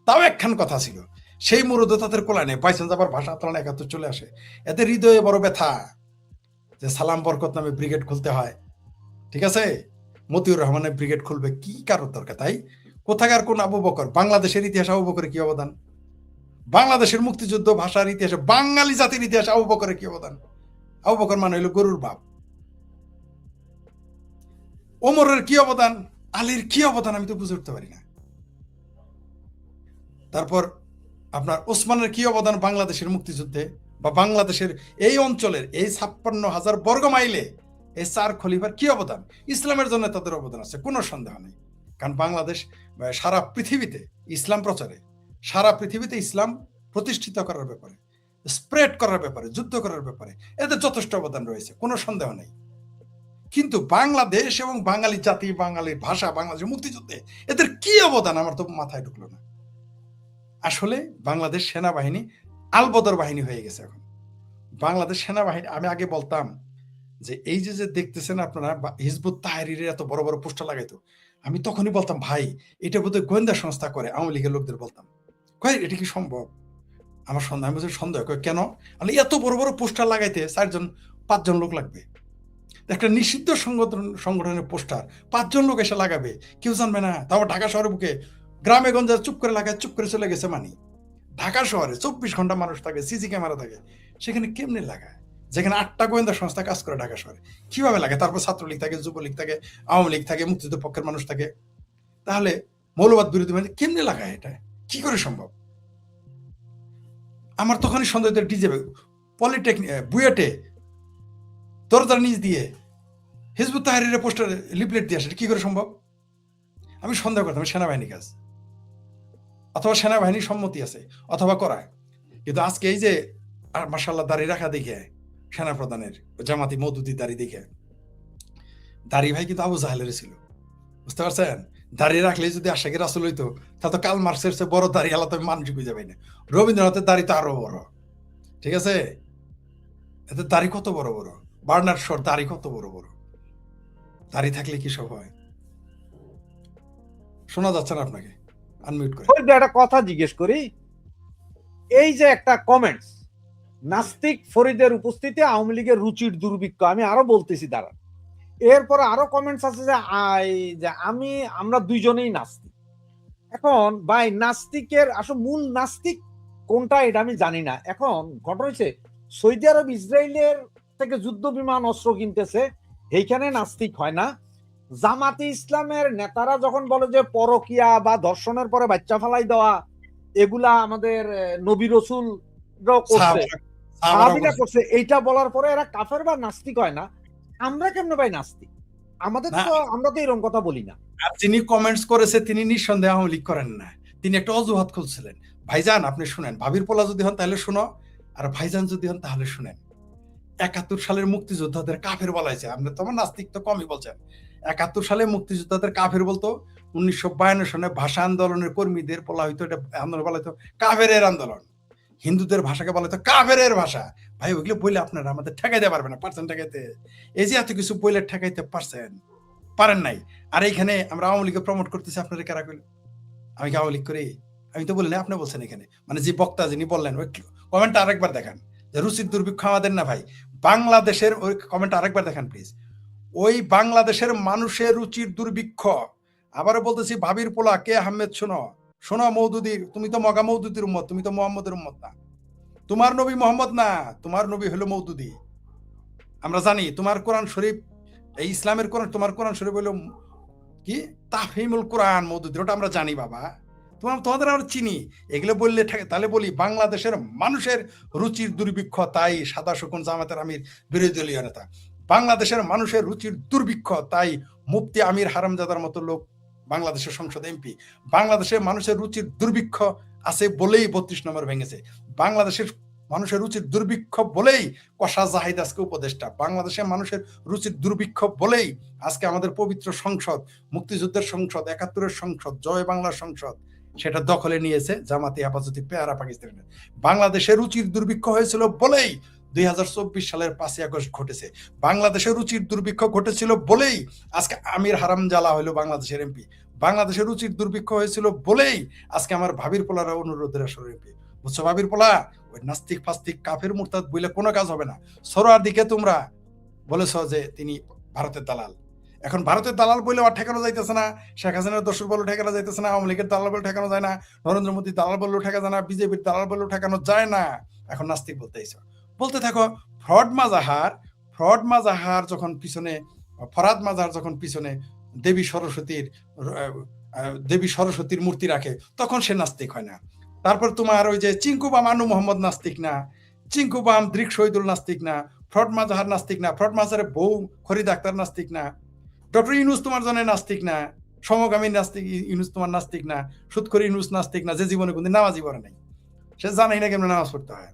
তাও একখান কথা ছিল। সেই মুরুদ তাদের কোলায় নেই। বাইচান্স আবার ভাষা আন্দোলন 71 চলে আসে, এদের হৃদয়ে বড় ব্যথা যে সালাম বরকত নামে ব্রিগেড খুলতে হয়। ঠিক আছে, মতিউর রহমানের ব্রিগেড খুলবে, কি কারোর দরকার? তাই কোথাকার কোন আবু বকর? বাংলাদেশের ইতিহাসে আবু বকরের কি অবদান? বাংলাদেশের মুক্তিযুদ্ধ ভাষার ইতিহাসে বাঙালি জাতির ইতিহাসে আবু বকরের কি অবদান? আবু বকর মানে হইল গরুর বাপ। ওমরের কি অবদান? আলীর কি অবদান? আমি তো বুঝে উঠতে পারি না। তারপর আপনার ওসমানের কি অবদান বাংলাদেশের মুক্তিযুদ্ধে, বা বাংলাদেশের এই অঞ্চলের এই 56,000 বর্গ মাইলে এই 4 খলিফার কি অবদান? ইসলামের জন্য তাদের অবদান আছে, কোনো সন্দেহ নেই। কারণ বাংলাদেশ সারা পৃথিবীতে ইসলাম প্রচারে, সারা পৃথিবীতে ইসলাম প্রতিষ্ঠিত করার ব্যাপারে, স্প্রেড করার ব্যাপারে, যুদ্ধ করার ব্যাপারে এদের যথেষ্ট অবদান রয়েছে, কোনো সন্দেহ নেই। কিন্তু বাংলাদেশ এবং বাঙালি জাতি, বাঙালি ভাষা, বাংলাদেশের মুক্তিযুদ্ধে এদের কি অবদান আমার তো মাথায় ঢুকলো না। আসলে বাংলাদেশ সেনাবাহিনী আলবদর বাহিনী হয়ে গেছে এখন। বাংলাদেশ সেনাবাহিনী, আমি আগে বলতাম যে এই যে দেখতেছেন আপনারা হিজবুত তাহরিরের এত বড় বড় পোস্টার লাগাইতো, আমি তখনই বলতাম ভাই এটা বোধহয় গোয়েন্দা সংস্থা করে। আওয়ামী লীগের লোকদের বলতাম, কয় এটা কি সম্ভব? আমার সন্দেহ, আমি সন্দেহ কেন, এত বড় বড় পোস্টার লাগাইতে 4-5 জন লোক লাগবে। একটা নিষিদ্ধ সংগঠনের পোস্টার 5 জন লোক এসে লাগাবে, কেউ জানবে না। তারপর ঢাকা শহরের বুকে গ্রামে গঞ্জে চুপ করে লাগায়, চুপ করে চলে গেছে। মানে ঢাকা শহরে 24 ঘন্টা মানুষ থাকে, সিসি ক্যামেরা থাকে, সেখানে কেমনে লাগায়? যেখানে 8টা গোয়েন্দা সংস্থা কাজ করে ঢাকা শহরে, কিভাবে লাগে? তারপর ছাত্রলীগ থাকে, যুবলীগ থাকে, আওয়ামী লীগ থাকে, মুক্তিযুদ্ধ পক্ষের মানুষ থাকে। তাহলে মৌলবাদ বিরোধী মানে কেমনে লাগায়? এটা কি করে সম্ভব? আমার তখনই সন্দেহ, ডিজে পলিটেকনিক বুয়েটে দরজার নিচ দিয়ে হিজবুত তাহরিরের পোস্টার লিফলেট দিয়ে আসে, কি করে সম্ভব? আমি সন্দেহ করতাম সেনাবাহিনী কাজ, অথবা সেনাবাহিনীর সম্মতি আছে, অথবা করায়। কিন্তু আজকে এই যে মাশাআল্লাহ দাড়ি রাখা দেখে সেনাপ্রধানের, জামাতি মওদুদি দাড়ি দেখে, দাড়ি ভাই কিন্তু আবু জাহেলের ছিল, বুঝতে পারছেন? দাড়ি রাখলে যদি আশাকে রাসূল হইতো, তা তো কাল মার্কসের চেয়ে বড় দাড়ি আলাদা মানুষ বুঝে যাবে না। রবীন্দ্রনাথের দাড়ি তো আরো বড়, ঠিক আছে? এতে দাড়ি কত বড় বড়, বার্নার শট দাড়ি কত বড় বড়, দাড়ি থাকলে কি সব হয়? শোনা যাচ্ছে না আপনাকে, আনমিউট করে। একটা কথা জিজ্ঞেস করি, এই যে একটা কমেন্টস, নাস্তিক ফরিদের উপস্থিতি আওয়ামী লীগের রুচির দুর্ভিক্ষ, আমি আরো বলতেছি দাঁড়া, এরপরে আরো কমেন্টস আছে যে আমরা দুইজনেই নাস্তিক। এখন ভাই নাস্তিকের আসলে মূল নাস্তিক কোনটা এটা আমি জানি না। এখন ঘটনা হচ্ছে সৌদি আরব ইসরায়েলের থেকে যুদ্ধ বিমান অস্ত্র কিনতেছে, এইখানে নাস্তিক হয় না। জামাতে ইসলামের নেতারা যখন বলে যে পরকিয়া বা ধর্ষণের পরে বাচ্চা ফালাই দেওয়া এগুলা আমাদের নবী রসুল করছে, সাহাবীরা করছে, এইটা বলার পরে এরা কাফের বা নাস্তিক হয় না। আমরা কেমনে ভাই নাস্তিক? আমাদের তো, আমরা তো এরকম কথা বলি না। আর যিনি কমেন্টস করেছে তিনি নিঃসন্দেহে আওয়ামী লীগ করেন না, তিনি একটা অজুহাত খুলছিলেন। ভাইজান আপনি শুনেন, ভাবির পোলা যদি হন তাহলে শুনো, আর ভাইজান যদি হন তাহলে শুনেন। ৭১ সালের মুক্তিযোদ্ধাদের কাফের বলাইছে, আপনি তো আমার নাস্তিক তো কমই বলছেন। ৭১ সালে মুক্তিযোদ্ধাদের কাফের বলতো, ১৯৫২ সনে ভাষা আন্দোলনের কর্মীদের বলা হইতো, এটা আন্দোলন বলা হইতো কাফেরের আন্দোলন, হিন্দুদের ভাষাকে বলা হইতো কাফেরের ভাষা। ভাই ওইগুলো বইলে আপনারা আমাদের ঠেকাইতে পারবেন না, পারছেন ঠেকাইতে? এই যে এত কিছু বইলে ঠেকাইতে পারছেন, পারেন নাই। আর এইখানে আমরা আওয়ামী লীগকে প্রমোট করতেছি, আপনারা কারা কইল? আমি কি আওয়ামী লীগ করি? আমি তো বলি না, আপনি বলছেন এখানে। মানে যে বক্তা যিনি বললেন ওই কমেন্টটা আরেকবার দেখান, যে রুচির দুর্ভিক্ষ আমাদের না ভাই, বাংলাদেশের। ওই কমেন্টটা আরেকবার দেখান প্লিজ। ওই বাংলাদেশের মানুষের রুচির দুর্ভিক্ষ। আবারও বলতেছি, ভাবির পোলা কে আহমেদ, শোনো শোনো মওদুদির, তুমি তো মগা মওদুদির উম্মত, তুমি তো মোহাম্মদের উম্মত না। তোমার নবী মোহাম্মদ না, তোমার নবী হলো মওদুদি। আমরা জানি তোমার কোরআন শরীফ, এই ইসলামের কোরআন, তোমার কোরআন শরীফ হলো কি তাফহিমুল কোরআন মওদুদি, ওটা আমরা জানি বাবা। তোমাদের আমরা চিনি। এগুলো বললে তাহলে বলি বাংলাদেশের মানুষের রুচির দুর্ভিক্ষ, তাই সাদা শকুন জামাতের আমির বিরোধী দলীয় নেতা। বাংলাদেশের মানুষের রুচির দুর্ভিক্ষ, তাই মুফতি আমির হারামজাদার মতো লোক বাংলাদেশের সংসদ এমপি। বাংলাদেশের মানুষের রুচির দুর্ভিক্ষ আছে বলেই ৩২ নম্বর ভেঙেছে। বাংলাদেশের মানুষের রুচির দুর্ভিক্ষ বলেই কষা জাহিদ আজকে উপদেষ্টা। বাংলাদেশের মানুষের রুচির দুর্ভিক্ষ বলেই আজকে আমাদের পবিত্র সংসদ, মুক্তিযুদ্ধের সংসদ, ৭১-এর সংসদ, জয় বাংলার সংসদ, সেটা দখলে নিয়েছে জামাতি হেফাজতি পেয়ারা পাকিস্তানের। বাংলাদেশের রুচির দুর্ভিক্ষ হয়েছিল বলেই ২০২৪ সালের ৫ই আগস্ট ঘটেছে। বাংলাদেশের রুচির দুর্ভিক্ষ ঘটেছিল বলেই আজকে আমির হারামজালা হলো বাংলাদেশের এমপি। বাংলাদেশের রুচির দুর্ভিক্ষ হয়েছিল বলেই আজকে আমার ভাবির পোলারা অনুরোধের আসর এমপি। বুঝছো ভাবির পোলা? ওই নাস্তিক ফাস্তিক কাফের মুরতাদ বইলে কোনো কাজ হবে না। সরোয়ার দিকে তোমরা বলেছ যে তিনি ভারতের দালাল। এখন ভারতের দালাল বলে আর ঠেকানো যাইতেছে না, শেখ হাসিনার দর্শক বলে ঠেকানো যাইতেছে না, আওয়ামী লীগের দালাল বলে ঠেকানো যায় না, নরেন্দ্র মোদী দালাল বললেও ঠেকা যায় না, বিজেপির দালাল বললেও ঠেকানো যায় না। এখন নাস্তিক বলতে এইসব বলতে থাকো। ফরহাদ মাজাহার যখন পিছনে, ফরহাদ মাজাহার যখন পিছনে দেবী সরস্বতীর মূর্তি রাখে, তখন সে নাস্তিক হয় না। তারপর তোমার ওই যে চিঙ্কু বাম আনু মোহাম্মদ নাস্তিক না, চিঙ্কু বাম দৃক শহীদুল নাস্তিক না, ফরহাদ মাজাহার নাস্তিক না, ফরহাদ মাজাহারের বউ খরিদ আক্তার নাস্তিক না, ডক্টর ইউনূস তোমার জন্য নাস্তিক না, সমগামী নাস্তিক ইউনূস তোমার নাস্তিক না, সুদখোর ইউনূস নাস্তিক না, যে জীবনে কোনদিন নামাজই পড়ে নাই, সে জানাই না কেমন নামাজ পড়তে হয়,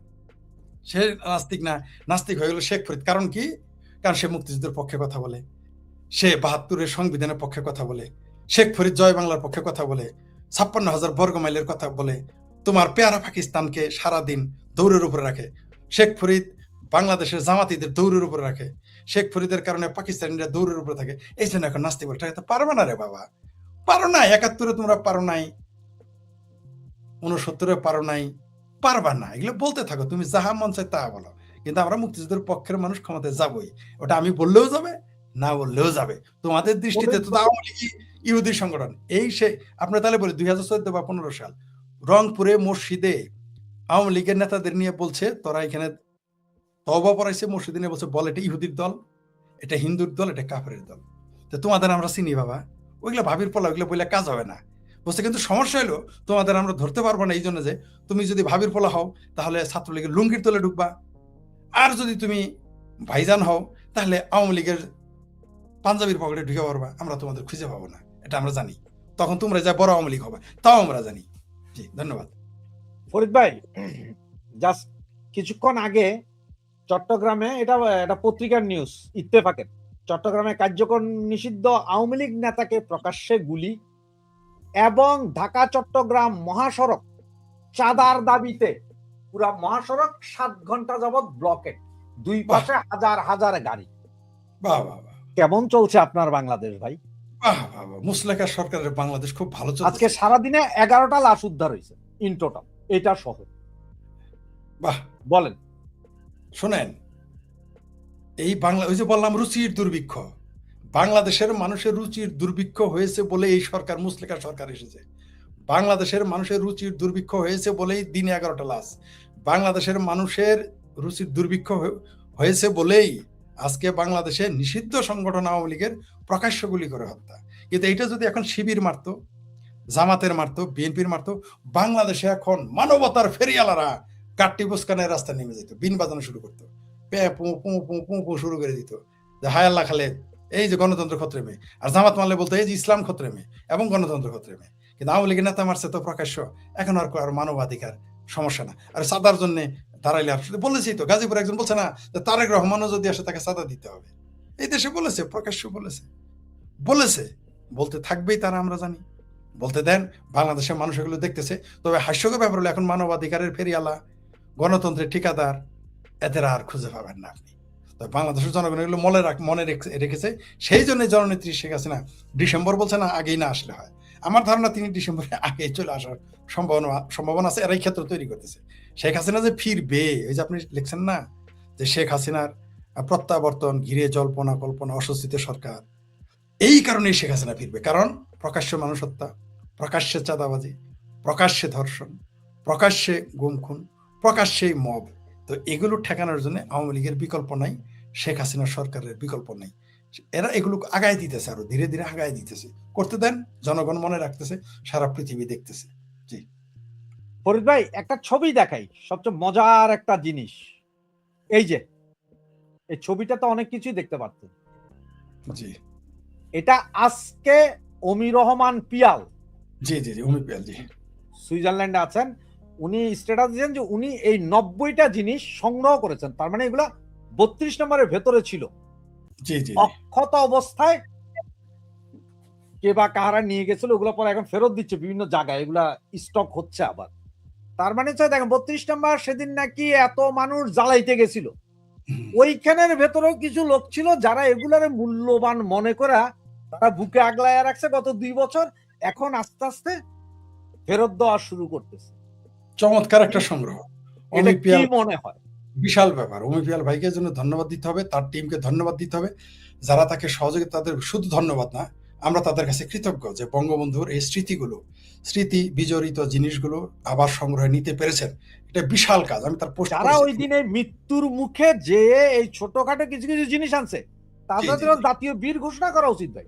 সে নাস্তিক না। নাস্তিক হয়ে গেল শেখ ফরিদ। কারণ কি? কারণ সে মুক্তিযুদ্ধের পক্ষে কথা বলে, সে ৭২-এর সংবিধানের পক্ষে কথা বলে, শেখ ফরিদ জয় বাংলার পক্ষে কথা বলে, ৫৬,০০০ বর্গ মাইলের কথা বলে, তোমার পেয়ারা পাকিস্তানকে সারাদিন দৌড়ের উপরে রাখে। শেখ ফরিদ বাংলাদেশের জামাতিদের দৌড়ের উপরে রাখে, শেখ ফরিদের কারণে পাকিস্তানিরা দৌড়ের উপরে থাকে। এই জন্য এখন নাস্তিক বলে ঠেকাতে পারবে না রে বাবা, পারো নাই। ৭১-এ তোমরা পারো নাই, ৬৯-এ পারো নাই, পারবা না। এগুলো বলতে থাকো, তুমি যাহা মন চায় তাহা বলো, কিন্তু আমরা মুক্তিযুদ্ধের পক্ষের মানুষ ক্ষমতায় যাবই। ওটা আমি বললেও যাবে, না বললেও যাবে। তোমাদের দৃষ্টিতে তো আওয়ামী লীগ ইহুদি সংগঠন। এই সে আপনার তাহলে বলি ২০১৪ বা ১৫ সাল রংপুরে মসজিদে আওয়ামী লীগের নেতাদের নিয়ে বলছে তোরা এখানে তওবা পড়াইছে, মসজিদে নিয়ে বলছে বল এটা ইহুদির দল, এটা হিন্দুর দল, এটা কাফেরের দল। তো তোমাদের আমরা চিনি বাবা, ওইগুলো ভাবির পোলা, ওইগুলো বললে কাজ হবে না বুঝতে। কিন্তু সমস্যা হলো তোমাদের আমরা ধরতে পারবো না, এই জন্য যে তুমি যদি ভাবির পোলা হও তাহলে ছাত্রলীগের লুঙ্গির তলে ঢুকবা, আর যদি তুমি ভাইজান হও তাহলে আওয়ামী লীগের পাঞ্জাবির পকেটে ঢুকে পারবা, আমরা তোমাদের খুঁজে পাবো না, এটা আমরা জানি। তখন তোমরা যা বড় আওয়ামী লীগ হবে, তাও আমরা জানি। জি ধন্যবাদ। ফরিদ ভাই, জাস্ট কিছুক্ষণ আগে চট্টগ্রামে, এটা একটা পত্রিকার নিউজ, ইত্তেফাকের, চট্টগ্রামে কার্যকর নিষিদ্ধ আওয়ামী লীগ নেতাকে প্রকাশ্যে গুলি, এবং ঢাকা চট্টগ্রাম মহাসড়ক চাঁদার দাবিতে পুরা মহাসড়ক 7 ঘন্টা যাবত ব্লকেট, দুই পাশে হাজার হাজার গাড়ি। বাহ বাহ বাহ, কেমন চলছে আপনার বাংলাদেশ ভাই? বাহ বাহ বাহ, মুসলেকা সরকারের বাংলাদেশ খুব ভালো চলছে। আজকে সারাদিনে 11টা লাশ উদ্ধার হয়েছে ইন টোটাল, এটা সহ। বাহ, বলেন। শোনেন, এই বাংলা, ওই যে বললাম রুচির দুর্ভিক্ষ, বাংলাদেশের মানুষের রুচির দুর্ভিক্ষ হয়েছে বলে এই সরকার, মুসলেকা সরকার এসেছে। বাংলাদেশের মানুষের রুচির দুর্ভিক্ষ হয়েছে বলেই দিনে 11টা লাশ। বাংলাদেশের মানুষের রুচির দুর্ভিক্ষ হয়েছে বলেই আজকে বাংলাদেশে নিষিদ্ধ সংগঠন আওয়ামী লীগের প্রকাশ্য গুলি করে হত্যা। কিন্তু এইটা যদি এখন শিবির মারত, জামাতের মারত, বিএনপির মারত, বাংলাদেশে এখন মানবতার ফেরিয়ালারা কাট্টি বুসকানের রাস্তায় নেমে যেত, বিন বাজানো শুরু করতো, শুরু করে দিত যে হায় আল্লাহ খালেদ, এই যে গণতন্ত্র খতরে মেয়ে। আর জামাত মারলে বলতো এই যে ইসলাম খতরে মেয়ে এবং গণতন্ত্র খতরে মেয়ে। কিন্তু আওয়ামী লীগের নেতা মারছে তো প্রকাশ্য, এখন আর মানবাধিকার সমস্যা না। আর সাদার জন্য দাঁড়াইলে আর বলেছি তো, গাজীপুর একজন বলছে না যে তারেক রহমানও যদি আসে তাকে সাদা দিতে হবে। এই দেশে বলেছে, প্রকাশ্য বলেছে, বলতে থাকবেই তারা, আমরা জানি। বলতে দেন, বাংলাদেশের মানুষ এগুলো দেখতেছে। তবে হাস্যকর ব্যাপার হলো এখন মানবাধিকারের ফেরিয়ালা, গণতন্ত্রের ঠিকাদার, এদের আর খুঁজে পাবেন না আপনি। তবে বাংলাদেশের জনগণ এগুলো মনে রেখেছে। সেই জন্য জননেত্রী শেখ হাসিনা ডিসেম্বর বলছে না, আগেই না আসলে হয়। আমার ধারণা তিনি ডিসেম্বরে আগেই চলে আসার সম্ভাবনা আছে, এরাই ক্ষেত্র তৈরি করতেছে। শেখ হাসিনা যে ফিরবে, ওই যে আপনি লিখছেন না যে শেখ হাসিনার প্রত্যাবর্তন ঘিরে জল্পনা কল্পনা, অস্বস্তিতে সরকার, এই কারণেই শেখ হাসিনা ফিরবে। কারণ প্রকাশ্য মানুষ হত্যা, প্রকাশ্যে চাঁদাবাজি, প্রকাশ্যে ধর্ষণ, প্রকাশ্যে গুম খুন, প্রকাশ্যেই মব, তো এগুলো ঠেকানোর জন্য আওয়ামী লীগের বিকল্প নাই, শেখ হাসিনা সরকারের বিকল্প নেই। এরা এগুলো আগায় দিতেছে, আরো ধীরে ধীরে আগায় দিতেছে। করতে দেন, জনগণ মনে রাখতেছে, সারা পৃথিবী দেখতেছে। জি ফরিদ ভাই, একটা ছবি দেখাই, সবচেয়ে মজার একটা জিনিস। এই যে এই ছবিটা তো অনেক কিছুই দেখতে পাচ্ছেন। জি, এটা আজকে অমি রহমান পিয়াল, জি জি জি, অমি পিয়াল জি, সুইজারল্যান্ডে আছেন। উনি স্ট্যাটাস দিয়েছেন যে উনি এই 90টা জিনিস সংগ্রহ করেছেন। তার মানে এগুলা 32 নম্বরের ভেতরে ছিল, জি জি, অক্ষত অবস্থায়। কে বা কাহারা নিয়ে গেছিল, ওগুলো পরে এখন ফেরত দিচ্ছে বিভিন্ন জায়গায়, এগুলা স্টক হচ্ছে আবার। তার মানে দেখেন 32 নম্বর সেদিন নাকি এত মানুষ জ্বালাইতে গেছিল, ওইখানের ভেতরেও কিছু লোক ছিল যারা এগুলার মূল্যবান মনে করা তারা বুকে আগলায় রাখছে গত 2 বছর, এখন আস্তে আস্তে ফেরত দেওয়া শুরু করতেছে। চমৎকার একটা সংগ্রহ। এটা কি মনে হয়? বিশাল ব্যাপার। অমি পিয়াল ভাইকে জন্য ধন্যবাদ দিতে হবে, তার টিমকে ধন্যবাদ দিতে হবে, যারা তাকে সহযোগিতা, তাদের শুধু ধন্যবাদ না, আমরা তাদের কাছে কৃতজ্ঞ যে বঙ্গবন্ধুর এই স্মৃতি বিজড়িত জিনিসগুলো আবার সংগ্রহে নিতে পেরেছেন। এটা বিশাল কাজ। আমি তার পোস্ট, যারা ওই দিনে মৃত্যুর মুখে যে এই ছোটখাটো কিছু কিছু জিনিস আনছে, তাদের জাতীয় বীর ঘোষণা করা উচিত ভাই।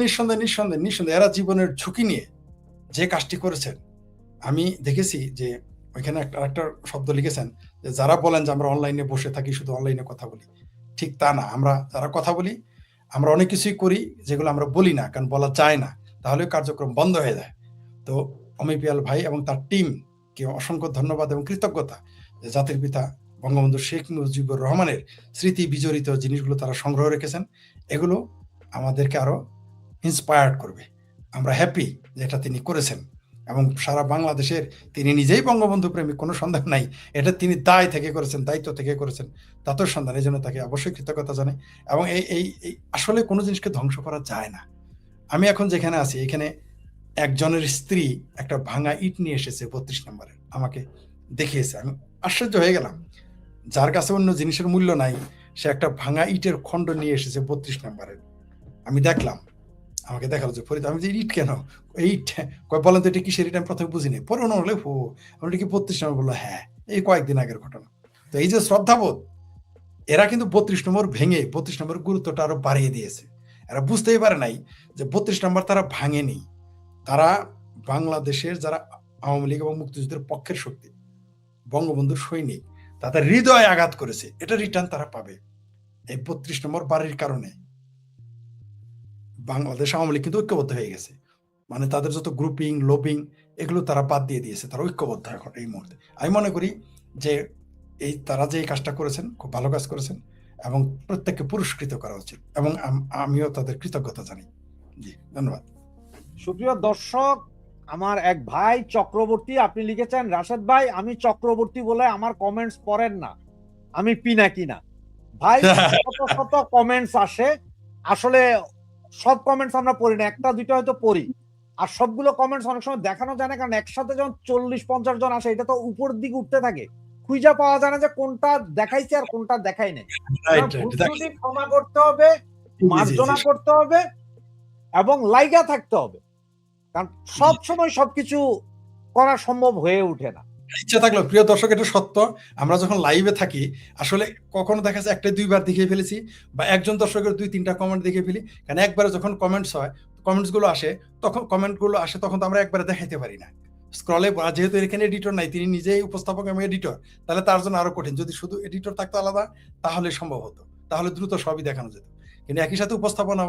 নিঃসন্দেহে এরা জীবনের ঝুঁকি নিয়ে যে কাজটি করেছেন। আমি দেখেছি যে ওইখানে একটা শব্দ লিখেছেন যে যারা বলেন যে আমরা অনলাইনে বসে থাকি, শুধু অনলাইনে কথা বলি, ঠিক তা না। আমরা যারা কথা বলি, আমরা অনেক কিছুই করি যেগুলো আমরা বলি না, কারণ বলা যায় না, তাহলে কার্যক্রম বন্ধ হয়ে যায়। তো অমি পিয়াল ভাই এবং তার টিমকে অসংখ্য ধন্যবাদ এবং কৃতজ্ঞতা যে জাতির পিতা বঙ্গবন্ধু শেখ মুজিবুর রহমানের স্মৃতি বিজড়িত জিনিসগুলো তারা সংগ্রহ রেখেছেন। এগুলো আমাদেরকে আরো ইন্সপায়ার্ড করবে। আমরা হ্যাপি যে এটা তিনি করেছেন, এবং সারা বাংলাদেশের, তিনি নিজেই বঙ্গবন্ধু প্রেমিক, কোনো সন্দেহ নাই। এটা তিনি দায়িত্ব থেকে করেছেন, তাতেও সন্ধান। এই জন্য তাকে অবশ্যই কৃতজ্ঞতা জানাই। এবং এই আসলে কোনো জিনিসকে ধ্বংস করা যায় না। আমি এখন যেখানে আছি, এখানে একজনের স্ত্রী একটা ভাঙা ইট নিয়ে এসেছে 32 নম্বরের, আমাকে দেখিয়েছে। আমি আশ্চর্য হয়ে গেলাম। যার কাছে অন্য জিনিসের মূল্য নাই, সে একটা ভাঙা ইটের খণ্ড নিয়ে এসেছে 32 নম্বরের। আমি দেখলাম, আমাকে দেখালো যে ফরিদ, আমি যে ইট কেন, ইট বলেন তো এটা কিসের ইট, আমি প্রথমে বুঝিনি। পরে ওনা হলে আমি কি 32 নম্বর, বললো হ্যাঁ, এই কয়েকদিন আগের ঘটনা। তো এই যে শ্রদ্ধাবোধ, এরা কিন্তু 32 নম্বর ভেঙে 32 নম্বর গুরুত্বটা আরো বাড়িয়ে দিয়েছে। এরা বুঝতেই পারে নাই যে 32 নম্বর তারা ভাঙেনি, তারা বাংলাদেশের যারা আওয়ামী লীগ এবং মুক্তিযুদ্ধের পক্ষের শক্তি, বঙ্গবন্ধুর সৈনিক, তাদের হৃদয়ে আঘাত করেছে, এটা রিটার্ন তারা পাবে। এই 32 নম্বর বাড়ির কারণে বাংলাদেশ আওয়ামী লীগ কিন্তু ঐক্যবদ্ধ হয়ে গেছে। মানে তাদের যত গ্রুপিং লবিং এগুলো তারা বাদ দিয়ে দিয়েছে, তারা ঐক্যবদ্ধ এখন এই মুহূর্তে। আমি মনে করি যে তারা যে এই কাজটা করেছেন, খুব ভালো কাজ করেছেন, এবং প্রত্যেককে পুরস্কৃত করা উচিত, এবং আমিও তাদের কৃতজ্ঞতা জানাই। জি, ধন্যবাদ। সুপ্রিয় দর্শক, আমার এক ভাই চক্রবর্তী, আপনি লিখেছেন রাশেদ ভাই আমি চক্রবর্তী বলে আমার কমেন্টস পড়েন না, আমি পিনাকি না। ভাই শত শত কমেন্টস আসে, আসলে সব কমেন্টস আমরা পড়ি না, একটা দুইটা হয়তো পড়ি, আর সবগুলো কমেন্টস অনেক সময় দেখানো যায় না, কারণ একসাথে যখন 40-50 জন আসে এটা তো উপর দিকে উঠতে থাকে, খুঁজে পাওয়া যায় না যে কোনটা দেখাইছে আর কোনটা দেখাই নাই। ক্ষমা করতে হবে, মার্জনা করতে হবে এবং লাইগা থাকতে হবে, কারণ সব সময় সবকিছু করা সম্ভব হয়ে ওঠে না। ইচ্ছা থাকলেও প্রিয় দর্শক, এটা সত্য, আমরা যখন লাইভে থাকি আসলে কখনো দেখা যায় একটা দুইবার দেখিয়ে ফেলেছি বা একজন দর্শকের 2-3টা কমেন্ট দেখিয়ে ফেলি, কারণ একবারে যখন কমেন্টস হয়, কমেন্টসগুলো আসে তখন তো আমরা একবারে দেখাইতে পারি না স্ক্রলে, যেহেতু এখানে এডিটর নাই, তিনি নিজেই উপস্থাপক এবং এডিটর, তাহলে তার জন্য আরো কঠিন। যদি শুধু এডিটর থাকতো আলাদা তাহলে সম্ভব হতো, তাহলে দ্রুত সবই দেখানো যেত। কিন্তু একই সাথে উপস্থাপনা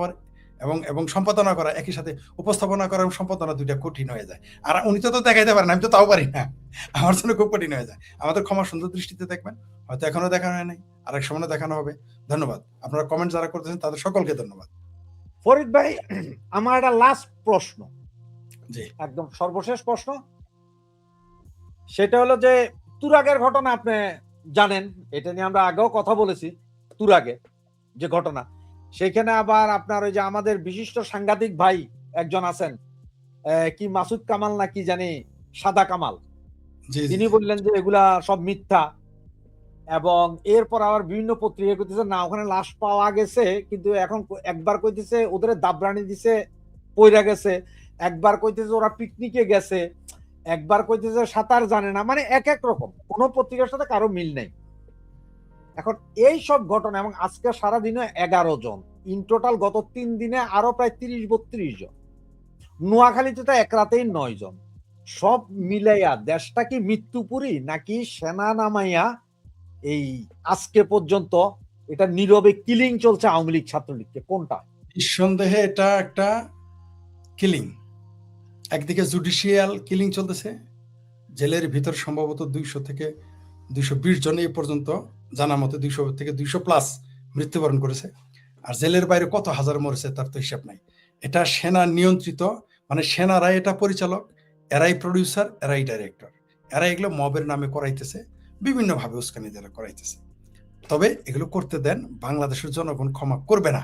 এবং সম্পাদনা করা, একই সাথে উপস্থাপনা করা এবং সম্পাদনা দুইটা কঠিন হয়ে যায়। আর উনি তো দেখাইতে পারেন, আমি তো তাও পারি না, আমার জন্য খুব কঠিন হয়ে যায়। আমাদের ক্ষমা সুন্দর দৃষ্টিতে দেখবেন, হয়তো এখনো দেখানো হয় নাই, আরেক সময় দেখানো হবে। ধন্যবাদ। আপনারা কমেন্ট যারা করতেছেন তাদের সকলকে ধন্যবাদ। ফরিদ ভাই, আমার একটা লাস্ট প্রশ্ন, জি, একদম সর্বশেষ প্রশ্ন, সেটা হলো যে তুরাগের ঘটনা আপনি জানেন, এটা নিয়ে আমরা আগেও কথা বলেছি। তুরাগে যে ঘটনা, সেখানে আবার আপনার ওই যে আমাদের বিশিষ্ট সাংবাদিক ভাই একজন আছেন, কি মাসুদ কামাল না কি জানি, সাদা কামাল, তিনি বললেন যে এগুলা সব মিথ্যা, এবং এরপর আবার বিভিন্ন পত্রিকা কইতেছে না ওখানে লাশ পাওয়া গেছে, কিন্তু এখন একবার কইতেছে ওদের দাবরানি দিছে পইরা গেছে, একবার কইতেছে ওরা পিকনিকে গেছে, একবার কইতেছে সাঁতার জানে না, মানে এক এক রকম, কোন পত্রিকার সাথে কারো মিল নেই। এখন এই সব ঘটনা, এবং আজকে সারাদিনে 11 জন, ইন টোটাল গত 3 দিনে আরো প্রায় 30-32 জন, নোয়াখালীতে তো এক রাতেই 9 জন, সব মিলাইয়া দেশটা কি মৃত্যুপুরী নাকি সেনা নামাইয়া এই আজকে পর্যন্ত এটা নীরবে কিলিং চলছে আওয়ামী লীগ ছাত্রলীগকে, কোনটা? নিঃসন্দেহে এটা একটা কিলিং। একদিকে জুডিশিয়াল কিলিং চলতেছে, জেলের ভিতর সম্ভবত 200 থেকে 220 জন এই পর্যন্ত জানা মতে 200 থেকে 200+ মৃত্যুবরণ করেছে, আর জেলের বাইরে কত হাজার মরেছে তার তো হিসাব নাই। এটা সেনা নিয়ন্ত্রিত, মানে সেনারাই এটা পরিচালক, এরাই প্রডিউসার, এরাই ডাইরেক্টর, এরা এগুলো মবের নামে করাইতেছে, বিভিন্নভাবে উস্কানি দ্বারা করাইতেছে। তবে এগুলো করতে দেন, বাংলাদেশের জনগণ ক্ষমা করবে না।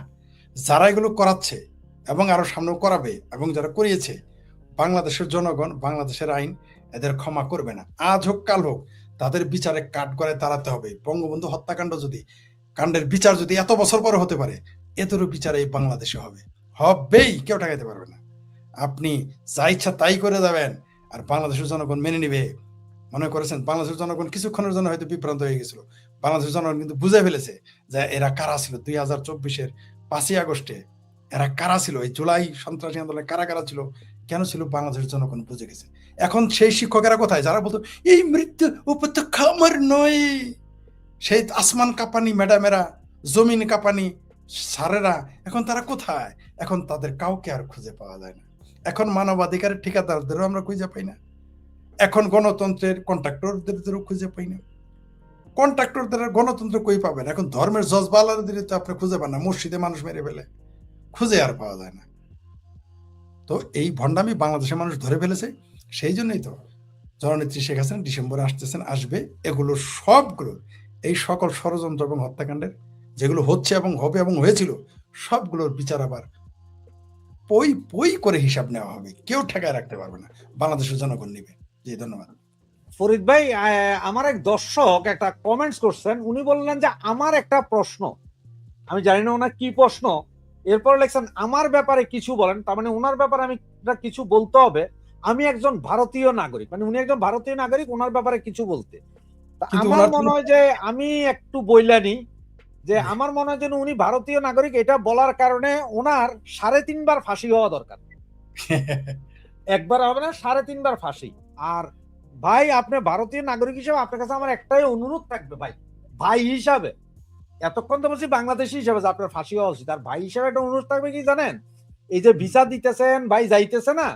যারা এগুলো করাচ্ছে এবং আরো সামনেও করাবে এবং যারা করিয়েছে, বাংলাদেশের জনগণ, বাংলাদেশের আইন এদের ক্ষমা করবে না। আজ হোক কাল হোক তাদের বিচারে কাঠগড়ায় দাঁড়াতে হবে। বঙ্গবন্ধু হত্যাকাণ্ড কাণ্ডের বিচার যদি এত বছর পরে হতে পারে, এদেরও বিচার এই বাংলাদেশে হবেই, কেউ ঠেকাইতে পারবে না। আপনি যা ইচ্ছা তাই করে যাবেন আর বাংলাদেশের জনগণ মেনে নিবে মনে করেছেন? বাংলাদেশের জনগণ কিছুক্ষণের জন্য হয়তো বিভ্রান্ত হয়ে গেছিল, বাংলাদেশের জনগণ কিন্তু বুঝে ফেলেছে যে এরা কারা ছিল 2024-এর 5ই আগস্টে, এরা কারা ছিল, এই জুলাই সন্ত্রাসী আন্দোলনে কারা কারা ছিল, কেন ছিল, বাংলাদেশের জনগণ বুঝে গেছে। এখন সেই শিক্ষকেরা কোথায় যারা বলতো এই মৃত্যু উপত্যকা আমার নয়, সেই আসমান কাঁপানি ম্যাডামেরা, জমিন কাঁপানি স্যারেরা, এখন তারা কোথায়? এখন তাদের কাউকে আর খুঁজে পাওয়া যায় না। এখন মানবাধিকারের ঠিকাদারদেরও আমরা খুঁজে পাই না, এখন গণতন্ত্রের কন্ট্রাক্টরদেরও খুঁজে পাই না। কন্ট্রাক্টরদের গণতন্ত্র কই পাবেন? এখন ধর্মের জজবালাদের তো আপনি খুঁজে পান না, মসজিদে মানুষ মেরে ফেলে, খুঁজে আর পাওয়া যায় না। তো এই ভণ্ডামি বাংলাদেশের মানুষ ধরে ফেলেছে, সেই জন্যই তো জননেত্রী শেখ হাসিনা ডিসেম্বরে আসবে, এগুলো সবগুলো, এই সকল ষড়যন্ত্র এবং হত্যাকাণ্ডের যেগুলো হচ্ছে এবং হবে এবং হয়েছিল, সবগুলোর বিচার আবার পই করে হিসাব নেওয়া হবে, কেউ ঠেকায় রাখতে পারবে না, বাংলাদেশের জনগণ নিবে। জি, ধন্যবাদ। ফরিদ ভাই, আমার এক দর্শক একটা কমেন্টস করছেন, উনি বললেন যে আমার একটা প্রশ্ন, আমি জানি না ওনার কি প্রশ্ন, এরপর লেখছেন আমার ব্যাপারে কিছু বলেন, তার মানে ওনার ব্যাপারে আমি কিছু বলতে হবে, আমি একজন ভারতীয় নাগরিক, মানে উনি একজন ভারতীয় নাগরিক, ওনার ব্যাপারে কিছু বলতে। আমার মনে হয় যে আমি একটু বইলানি যে আমার মনে হয় যেন উনি ভারতীয় নাগরিক, এটা বলার কারণে ওনার 3.5 বার ফাঁসি হওয়া দরকার, একবার হবে না, 3.5 বার ফাঁসি। আর ভাই, আপনি ভারতীয় নাগরিক হিসেবে আপনার কাছে আমার একটাই অনুরোধ থাকবে ভাই, ভাই হিসাবে, এতক্ষণ তো বলছি বাংলাদেশি হিসাবে যে আপনার ফাঁসি হওয়া উচিত, আর ভাই হিসাবে একটা অনুরোধ থাকবে কি জানেন, এই যে ভিসা দিতেছেন ভাই, যাইতেছে না,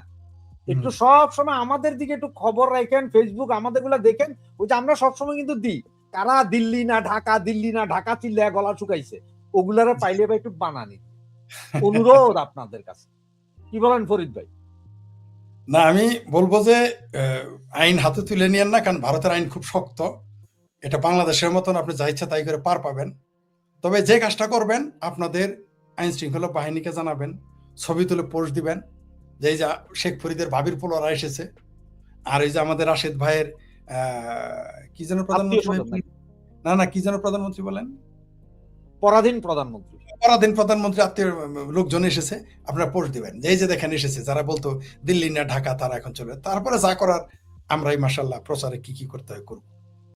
একটু সব সময় আমাদের দিকে একটু খবর রাখেন, ফেসবুক আমাদের গুলা দেখেন, ওই যে আমরা সবসময় কিন্তু দিই কারা দিল্লি না ঢাকা চিল্লায় গলা শুকাইছে, ওগুলারে পাইলে ভাই একটু বানানি, অনুরোধ আপনাদের কাছে। কি বলেন ফরিদ ভাই? না, আমি বলবো যে আইন হাতে তুলে নিয়েন না, কারণ ভারতের আইন খুব শক্ত। এটা বাংলাদেশের মতন আপনি যা ইচ্ছা তাই করে পার পাবেন। তবে যে কাজটা করবেন, আপনাদের আইন শৃঙ্খলা বাহিনীকে জানাবেন, ছবি তুলে পোস্ট দিবেন যে এই যে শেখ ফরিদের ভাবির পোলারা এসেছে, আর এই যে আমাদের রাশেদ ভাইয়ের কি যেন প্রধানমন্ত্রী, না কি যেন প্রধানমন্ত্রী বলেন, পরাধীন প্রধানমন্ত্রী, পরাধীন প্রধানমন্ত্রী আত্মীয় লোকজন এসেছে, আপনারা পোস্ট দিবেন যে এই যে দেখেন এসেছে, যারা বলতো দিল্লি না ঢাকা তারা এখন চলবে। তারপরে যা করার আমরাই মাশাআল্লাহ প্রচারে কি করতে হয় করব।